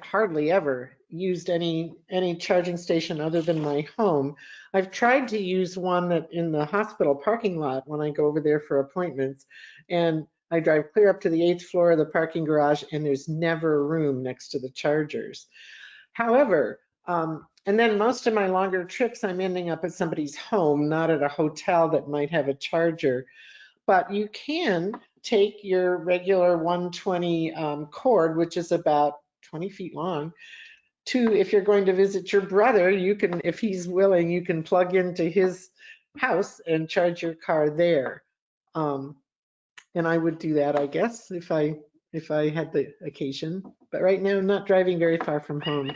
hardly ever used any charging station other than my home. I've tried to use one that in the hospital parking lot when I go over there for appointments, and I drive clear up to the 8th floor of the parking garage, and there's never room next to the chargers. However, and then most of my longer trips, I'm ending up at somebody's home, not at a hotel that might have a charger. But you can take your regular 120 cord, which is about 20 feet long, to, if you're going to visit your brother, you can, if he's willing, you can plug into his house and charge your car there. And I would do that, I guess, if I had the occasion. But right now, I'm not driving very far from home.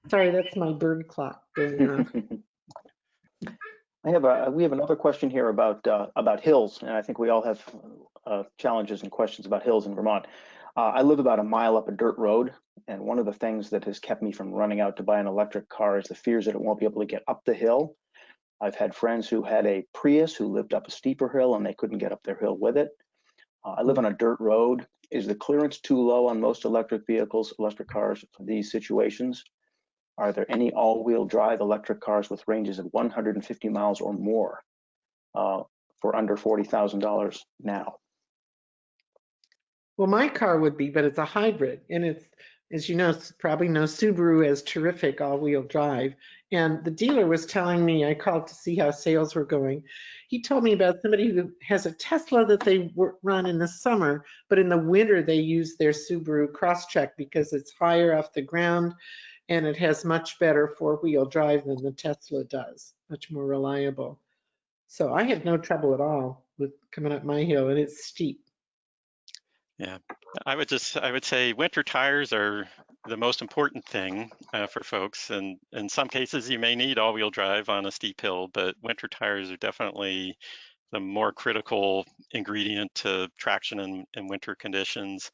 Sorry, that's my bird clock going off. We have another question here about hills, and I think we all have challenges and questions about hills in Vermont. I live about a mile up a dirt road, and one of the things that has kept me from running out to buy an electric car is the fears that it won't be able to get up the hill. I've had friends who had a Prius who lived up a steeper hill and they couldn't get up their hill with it. I live on a dirt road. Is the clearance too low on most electric vehicles, electric cars for these situations? Are there any all-wheel drive electric cars with ranges of 150 miles or more for under $40,000 now? Well, my car would be, but it's a hybrid, and it's, as you know, probably know, Subaru has terrific all-wheel drive. And the dealer was telling me, I called to see how sales were going. He told me about somebody who has a Tesla that they run in the summer, but in the winter they use their Subaru Crosstrek because it's higher off the ground and it has much better four-wheel drive than the Tesla does, much more reliable. So I have no trouble at all with coming up my hill, and it's steep. Yeah, I would say winter tires are the most important thing for folks. And in some cases, you may need all-wheel drive on a steep hill, but winter tires are definitely the more critical ingredient to traction in winter conditions.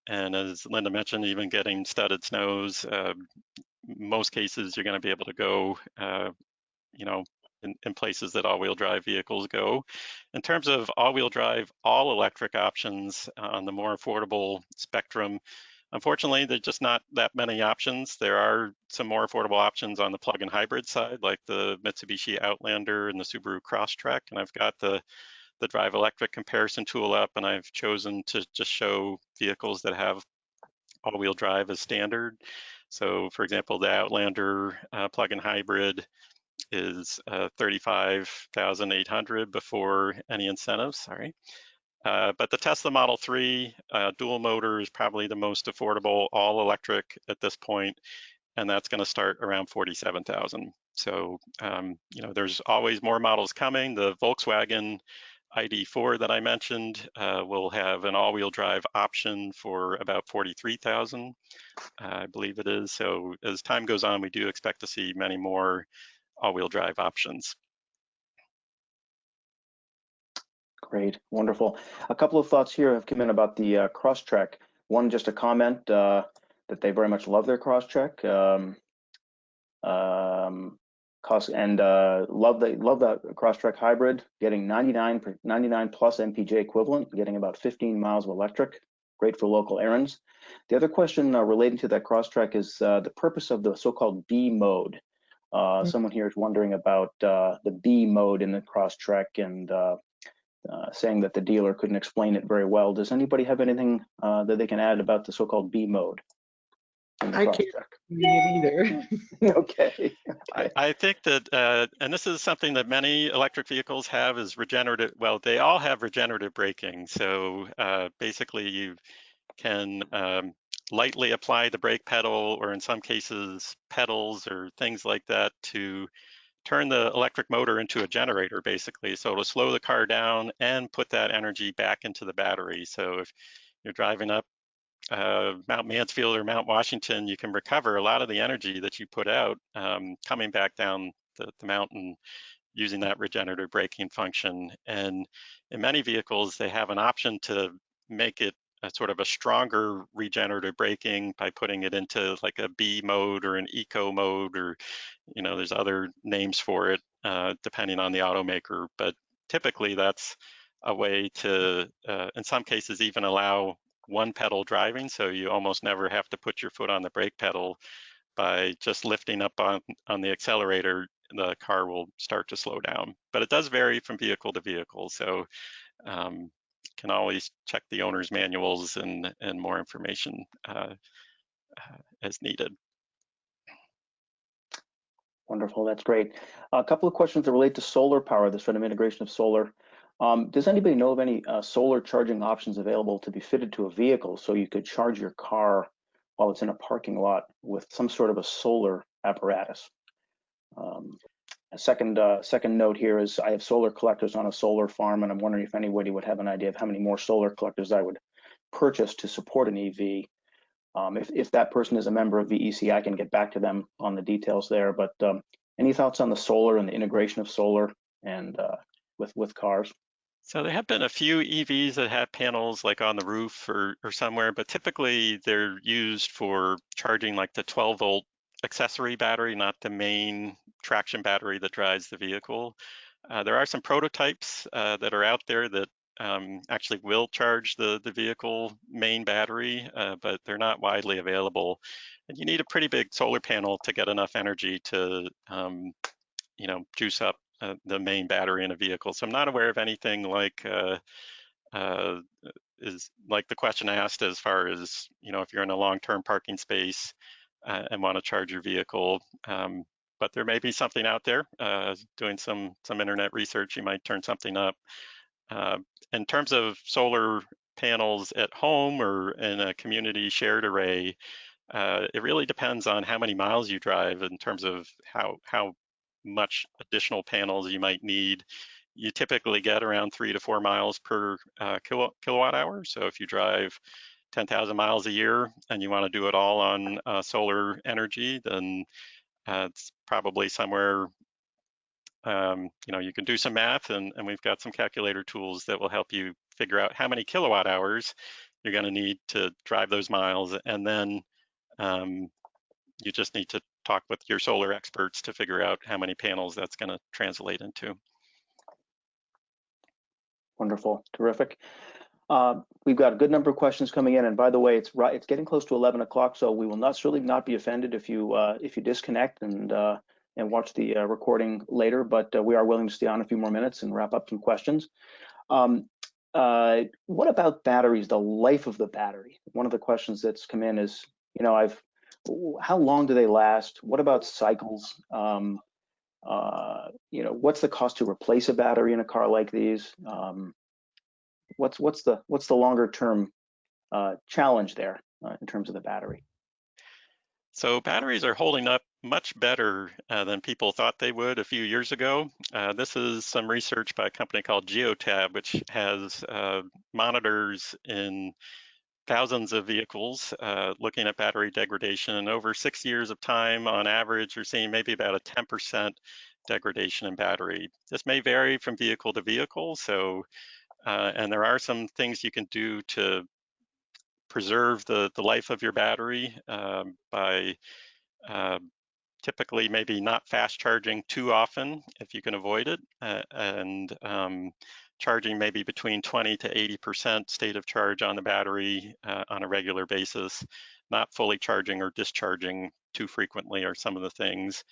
And as Linda mentioned, even getting studded snows, most cases you're going to be able to go, in places that all-wheel drive vehicles go. In terms of all-wheel drive, all electric options on the more affordable spectrum, unfortunately, there's just not that many options. There are some more affordable options on the plug-in hybrid side, like the Mitsubishi Outlander and the Subaru Crosstrek. And I've got the Drive Electric comparison tool up, and I've chosen to just show vehicles that have all-wheel drive as standard. So, for example, the Outlander plug-in hybrid is $35,800 before any incentives. Sorry. But the Tesla Model 3 dual motor is probably the most affordable all electric at this point, and that's going to start around $47,000. So there's always more models coming. The Volkswagen ID4 that I mentioned will have an all-wheel drive option for about $43,000, I believe it is. So as time goes on, we do expect to see many more all-wheel drive options. Great, wonderful. A couple of thoughts here have come in about the Crosstrek. One, just a comment that they very much love their Crosstrek. Love that Crosstrek hybrid, getting 99 plus MPJ equivalent, getting about 15 miles of electric. Great for local errands. The other question relating to that Crosstrek is the purpose of the so-called B mode. Someone here is wondering about the B mode in the Crosstrek and saying that the dealer couldn't explain it very well. Does anybody have anything that they can add about the so-called B mode? in the I can't Crosstrek? read it either. Okay. Okay. I think that, and this is something that many electric vehicles have, is regenerative. Well, they all have regenerative braking. So basically, you can lightly apply the brake pedal, or in some cases, pedals or things like that, to turn the electric motor into a generator, basically. So it'll slow the car down and put that energy back into the battery. So if you're driving up Mount Mansfield or Mount Washington, you can recover a lot of the energy that you put out coming back down the mountain using that regenerative braking function. And in many vehicles, they have an option to make it a sort of a stronger regenerative braking by putting it into like a B mode or an eco mode, or, there's other names for it depending on the automaker. But typically that's a way to, in some cases, even allow one pedal driving. So you almost never have to put your foot on the brake pedal. By just lifting up on the accelerator, the car will start to slow down. But it does vary from vehicle to vehicle. So can always check the owner's manuals and more information as needed. Wonderful, that's great. A couple of questions that relate to solar power, this sort of integration of solar. Does anybody know of any solar charging options available to be fitted to a vehicle so you could charge your car while it's in a parking lot with some sort of a solar apparatus? A second note here is I have solar collectors on a solar farm, and I'm wondering if anybody would have an idea of how many more solar collectors I would purchase to support an EV. If that person is a member of VEC, I can get back to them on the details there. But any thoughts on the solar and the integration of solar and with cars? So there have been a few EVs that have panels like on the roof or somewhere, but typically they're used for charging like the 12-volt accessory battery, not the main traction battery that drives the vehicle. There are some prototypes that are out there that actually will charge the vehicle main battery, but they're not widely available. And you need a pretty big solar panel to get enough energy to juice up the main battery in a vehicle. So I'm not aware of anything like is like the question asked as far as, if you're in a long-term parking space and want to charge your vehicle. But there may be something out there. Doing some internet research, you might turn something up. In terms of solar panels at home or in a community shared array, it really depends on how many miles you drive in terms of how much additional panels you might need. You typically get around 3 to 4 miles per kilowatt hour. So if you drive 10,000 miles a year and you want to do it all on solar energy, then it's probably somewhere, you can do some math, and we've got some calculator tools that will help you figure out how many kilowatt hours you're going to need to drive those miles. And then you just need to talk with your solar experts to figure out how many panels that's going to translate into. Wonderful, terrific. We've got a good number of questions coming in, and by the way, it's getting close to 11 o'clock, so we will certainly not be offended if you disconnect and watch the recording later. But we are willing to stay on a few more minutes and wrap up some questions. What about batteries? The life of the battery. One of the questions that's come in is, how long do they last? What about cycles? What's the cost to replace a battery in a car like these? What's the longer term challenge there in terms of the battery? So batteries are holding up much better than people thought they would a few years ago. This is some research by a company called Geotab, which has monitors in thousands of vehicles looking at battery degradation. And over 6 years of time, on average, you're seeing maybe about a 10% degradation in battery. This may vary from vehicle to vehicle. So, and there are some things you can do to preserve the life of your battery by typically maybe not fast charging too often if you can avoid it, and charging maybe between 20 to 80% state of charge on the battery on a regular basis, not fully charging or discharging too frequently are some of the things.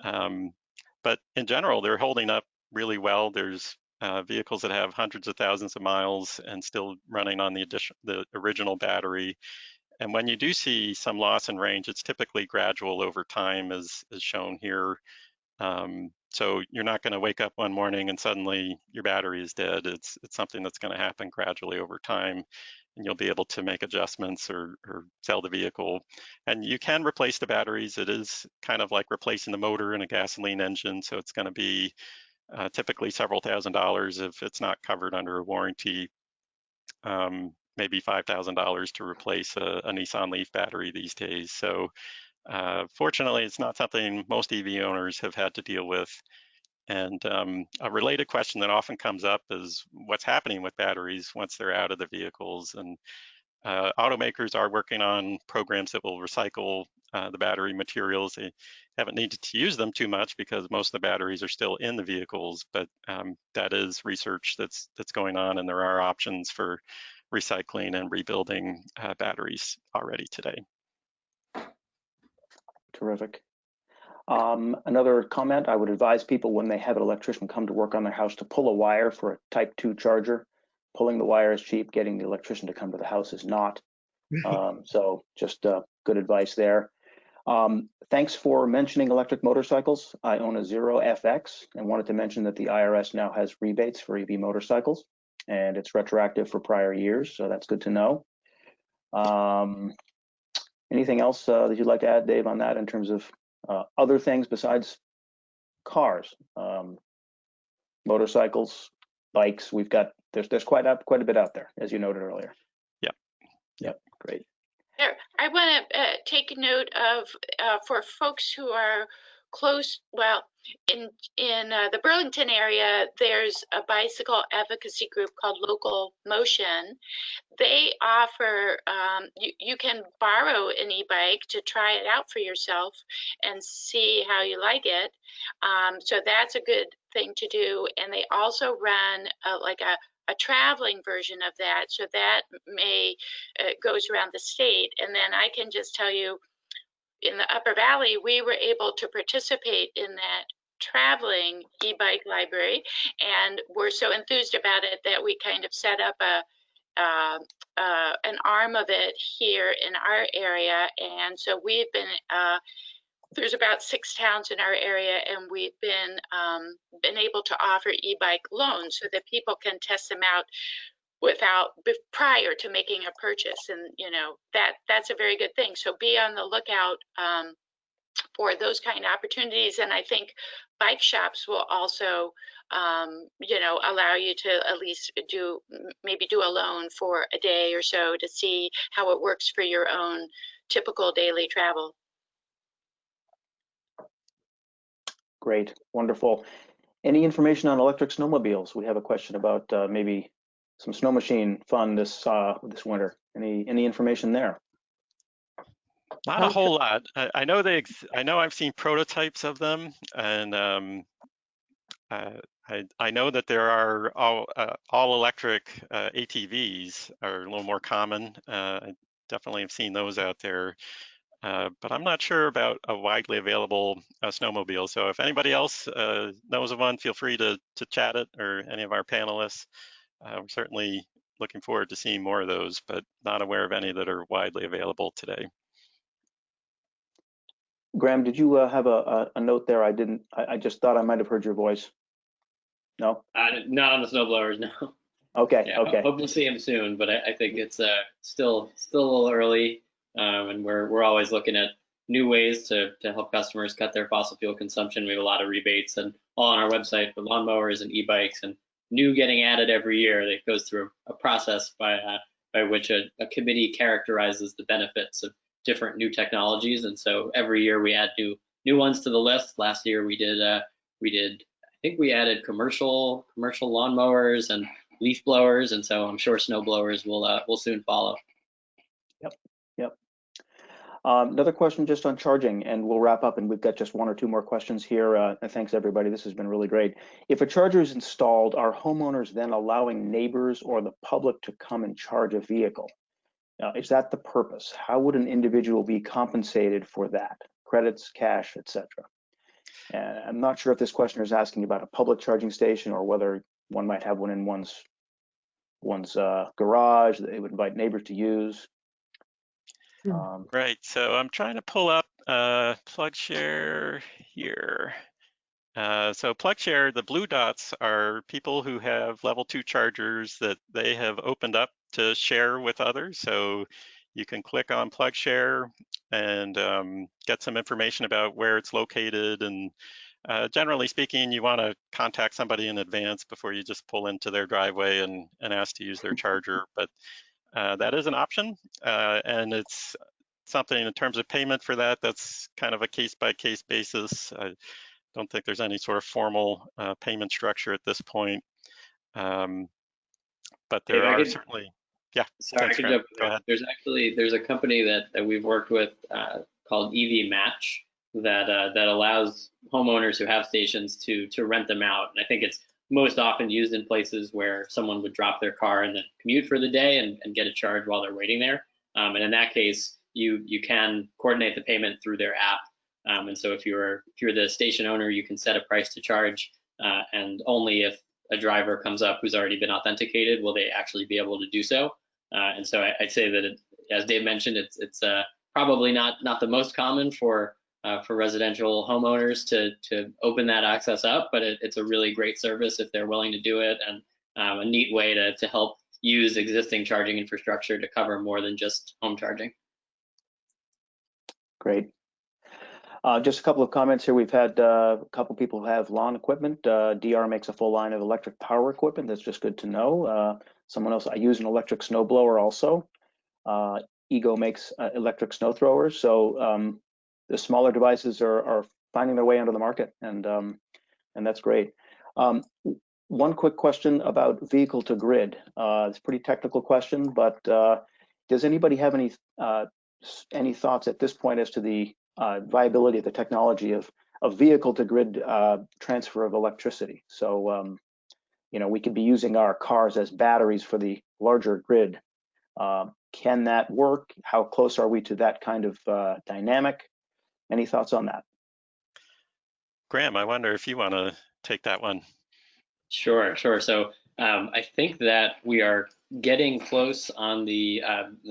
But in general, they're holding up really well. There's vehicles that have hundreds of thousands of miles and still running on the original battery. And when you do see some loss in range, it's typically gradual over time, as shown here. So you're not going to wake up one morning and suddenly your battery is dead. It's something that's going to happen gradually over time, and you'll be able to make adjustments or sell the vehicle. And you can replace the batteries. It is kind of like replacing the motor in a gasoline engine, so it's going to be typically several $1,000s if it's not covered under a warranty. Maybe $5,000 to replace a Nissan Leaf battery these days. So fortunately, it's not something most EV owners have had to deal with. And a related question that often comes up is what's happening with batteries once they're out of the vehicles. And automakers are working on programs that will recycle the battery materials. They haven't needed to use them too much because most of the batteries are still in the vehicles, but that is research that's going on, and there are options for recycling and rebuilding batteries already today. Terrific. Another comment, I would advise people when they have an electrician come to work on their house to pull a wire for a type 2 charger. Pulling the wire is cheap, getting the electrician to come to the house is not. So just good advice there. Thanks for mentioning electric motorcycles. I own a Zero FX and wanted to mention that the IRS now has rebates for EV motorcycles, and it's retroactive for prior years, so that's good to know. Anything else that you'd like to add, Dave, on that in terms of other things besides cars, motorcycles, bikes? We've got there's quite a bit out there, as you noted earlier. Yep, great. I want to take note of for folks who are close. Well, in the Burlington area, there's a bicycle advocacy group called Local Motion. They offer you can borrow an e-bike to try it out for yourself and see how you like it. So that's a good thing to do. And they also run like a traveling version of that, so that may goes around the state. And then I can just tell you, in the Upper Valley, we were able to participate in that traveling e-bike library, and we're so enthused about it that we kind of set up an arm of it here in our area. And so we've been there's about 6 towns in our area, and we've been able to offer e-bike loans so that people can test them out prior to making a purchase. And that's a very good thing. So be on the lookout for those kind of opportunities. And I think bike shops will also allow you to at least maybe do a loan for a day or so to see how it works for your own typical daily travel. Great, wonderful. Any information on electric snowmobiles? We have a question about maybe some snow machine fun this winter. Any information there? Not a whole lot. I know I've seen prototypes of them, and I know that there are all electric ATVs are a little more common. I definitely have seen those out there. But I'm not sure about a widely available snowmobile. So if anybody else knows of one, feel free to chat it, or any of our panelists. We're certainly looking forward to seeing more of those, but not aware of any that are widely available today. Graham, did you have a note there? I just thought I might have heard your voice. No? Not on the snowblowers, no. Okay, yeah, okay. Hope to see him soon, but I think it's still a little early. And we're always looking at new ways to help customers cut their fossil fuel consumption. We have a lot of rebates and all on our website for lawnmowers and e-bikes, and new getting added every year. That goes through a process by which a committee characterizes the benefits of different new technologies. And so every year we add new ones to the list. Last year we did I think we added commercial lawnmowers and leaf blowers, and so I'm sure snow blowers will soon follow. Yep. Another question just on charging, and we'll wrap up, and we've got just 1 or 2 more questions here. And thanks everybody, this has been really great. If a charger is installed, are homeowners then allowing neighbors or the public to come and charge a vehicle? Is that the purpose? How would an individual be compensated for that? Credits, cash, etc. And I'm not sure if this questioner is asking about a public charging station or whether one might have one in one's garage that they would invite neighbors to use. Right, so I'm trying to pull up PlugShare here. So PlugShare, the blue dots are people who have level 2 chargers that they have opened up to share with others. So you can click on PlugShare and get some information about where it's located. And generally speaking, you want to contact somebody in advance before you just pull into their driveway and ask to use their charger. But that is an option, and it's something in terms of payment for that, that's kind of a case-by-case basis. I don't think there's any sort of formal payment structure at this point, but there are certainly, yeah. Sorry, thanks, I could Graham. jump in Go there. ahead. There's a company that we've worked with called EV Match that allows homeowners who have stations to rent them out. And I think it's most often used in places where someone would drop their car and then commute for the day and get a charge while they're waiting there. And in that case, you can coordinate the payment through their app. And so if you're the station owner, you can set a price to charge, and only if a driver comes up who's already been authenticated will they actually be able to do so. And so I'd say that, as Dave mentioned, it's probably not the most common for residential homeowners to open that access up, but it's a really great service if they're willing to do it, and a neat way to help use existing charging infrastructure to cover more than just home charging. Great. Just a couple of comments here. We've had a couple people who have lawn equipment. DR makes a full line of electric power equipment. That's just good to know. Someone else, I use an electric snow blower also. Ego makes electric snow throwers. So the smaller devices are finding their way onto the market, and that's great. One quick question about vehicle to grid. It's a pretty technical question, but does anybody have any thoughts at this point as to the viability of the technology of vehicle to grid transfer of electricity? So you know, we could be using our cars as batteries for the larger grid. Can that work? How close are we to that kind of dynamic? Any thoughts on that? Graham, I wonder if you want to take that one. Sure. So I think that we are getting close on the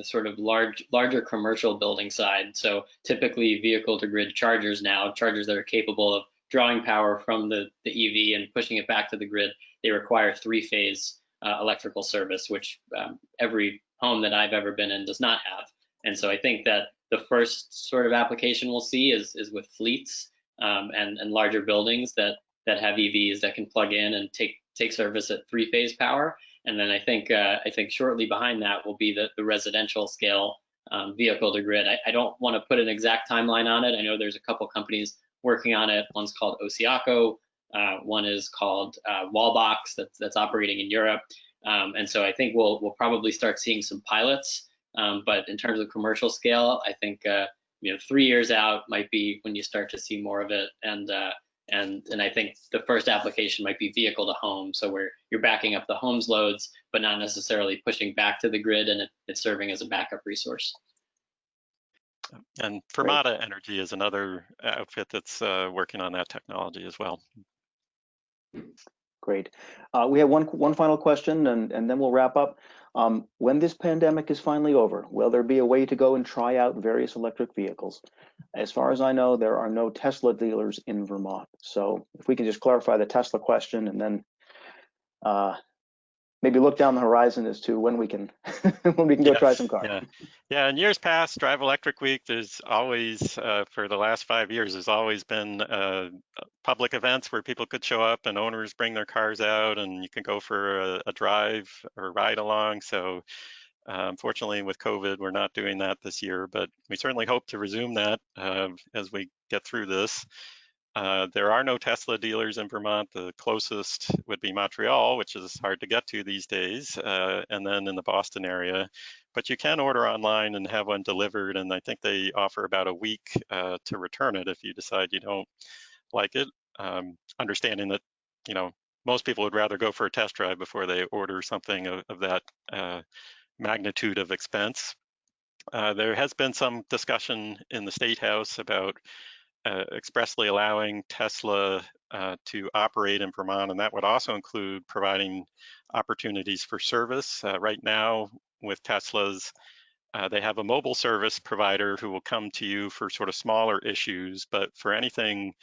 sort of larger commercial building side. So typically vehicle to grid chargers now, chargers that are capable of drawing power from the EV and pushing it back to the grid, they require 3-phase electrical service, which every home that I've ever been in does not have. And so I think that the first sort of application we'll see is with fleets and larger buildings that have EVs that can plug in and take service at 3-phase power. And then I think shortly behind that will be the residential scale vehicle to grid. I don't want to put an exact timeline on it. I know there's a couple companies working on it. One's called Osiaco. One is called Wallbox that's operating in Europe. And so I think we'll probably start seeing some pilots. But in terms of commercial scale, I think 3 years out might be when you start to see more of it. And I think the first application might be vehicle to home, so where you're backing up the home's loads, but not necessarily pushing back to the grid, and it's serving as a backup resource. And Vermont Energy is another outfit that's working on that technology as well. Great. We have one final question, and then we'll wrap up. When this pandemic is finally over, will there be a way to go and try out various electric vehicles? As far as I know, there are no Tesla dealers in Vermont. So if we can just clarify the Tesla question, and then maybe look down the horizon as to when we can go try some cars. Yeah. In years past, Drive Electric Week, there's always, for the last 5 years, there's always been public events where people could show up and owners bring their cars out, and you can go for a drive or ride along. So unfortunately, with COVID, we're not doing that this year, but we certainly hope to resume that as we get through this. There are no Tesla dealers in Vermont. The closest would be Montreal, which is hard to get to these days, and then in the Boston area. But you can order online and have one delivered, and I think they offer about a week to return it if you decide you don't like it. Understanding that, most people would rather go for a test drive before they order something of that magnitude of expense. There has been some discussion in the State House about expressly allowing Tesla to operate in Vermont, and that would also include providing opportunities for service. Right now, with Teslas, They have a mobile service provider who will come to you for sort of smaller issues, but for anything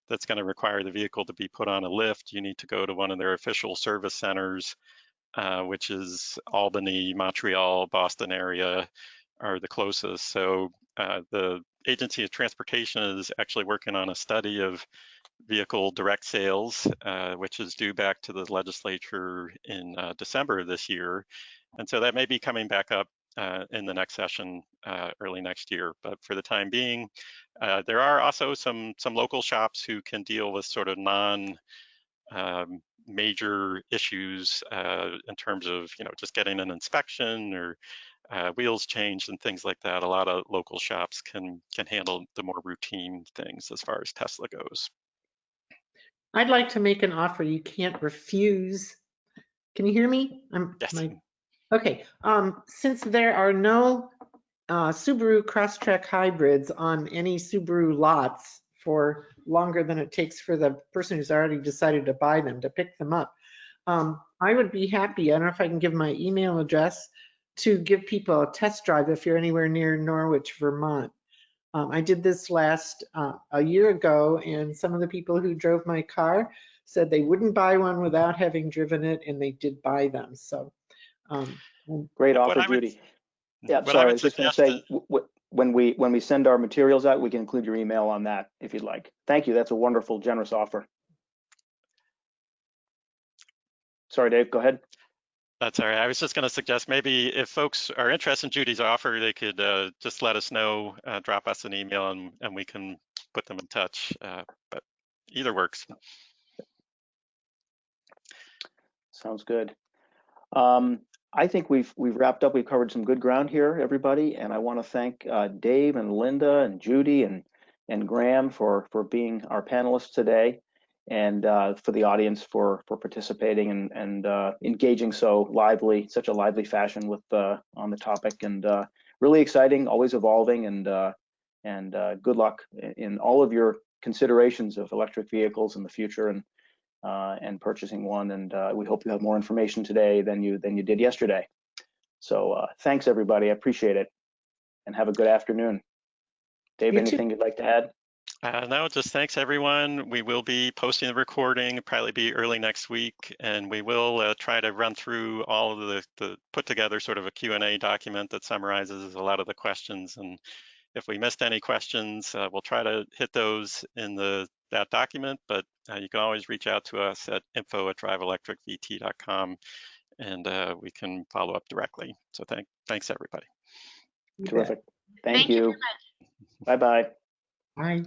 that's going to require the vehicle to be put on a lift, you need to go to one of their official service centers, which is Albany, Montreal, Boston area are the closest. So the Agency of Transportation is actually working on a study of vehicle direct sales, which is due back to the legislature in December of this year. And so that may be coming back up in the next session early next year. But for the time being, there are also some local shops who can deal with sort of major issues in terms of just getting an inspection or wheels changed and things like that. A lot of local shops can handle the more routine things as far as Tesla goes. I'd like to make an offer you can't refuse. Can you hear me? Yes. Okay. Since there are no Subaru Crosstrek hybrids on any Subaru lots for longer than it takes for the person who's already decided to buy them to pick them up, I would be happy, I don't know if I can give my email address, to give people a test drive if you're anywhere near Norwich, Vermont. I did this a year ago, and some of the people who drove my car said they wouldn't buy one without having driven it, and they did buy them. So great offer, Judy. Yeah, sorry, I was just going to say, when we send our materials out, we can include your email on that if you'd like. Thank you. That's a wonderful, generous offer. Sorry, Dave, go ahead. That's all right. I was just going to suggest maybe if folks are interested in Judy's offer, they could just let us know, drop us an email, and we can put them in touch. But either works. Sounds good. I think we've wrapped up. We've covered some good ground here, everybody, and I want to thank Dave and Linda and Judy and Graham for being our panelists today, and for the audience for participating and engaging such a lively fashion with on the topic, and really exciting, always evolving, and good luck in all of your considerations of electric vehicles in the future and purchasing one. And we hope you have more information today than you did yesterday. So thanks everybody, I appreciate it, and have a good afternoon. Dave, anything you'd like to add? No, just thanks everyone. We will be posting the recording, probably be early next week, and we will try to run through all of the put together sort of a Q&A document that summarizes a lot of the questions. And if we missed any questions, we'll try to hit those in that document, but you can always reach out to us at info@driveelectricvt.com, and we can follow up directly. So thanks everybody. Terrific. Thank you. Bye-bye. Bye.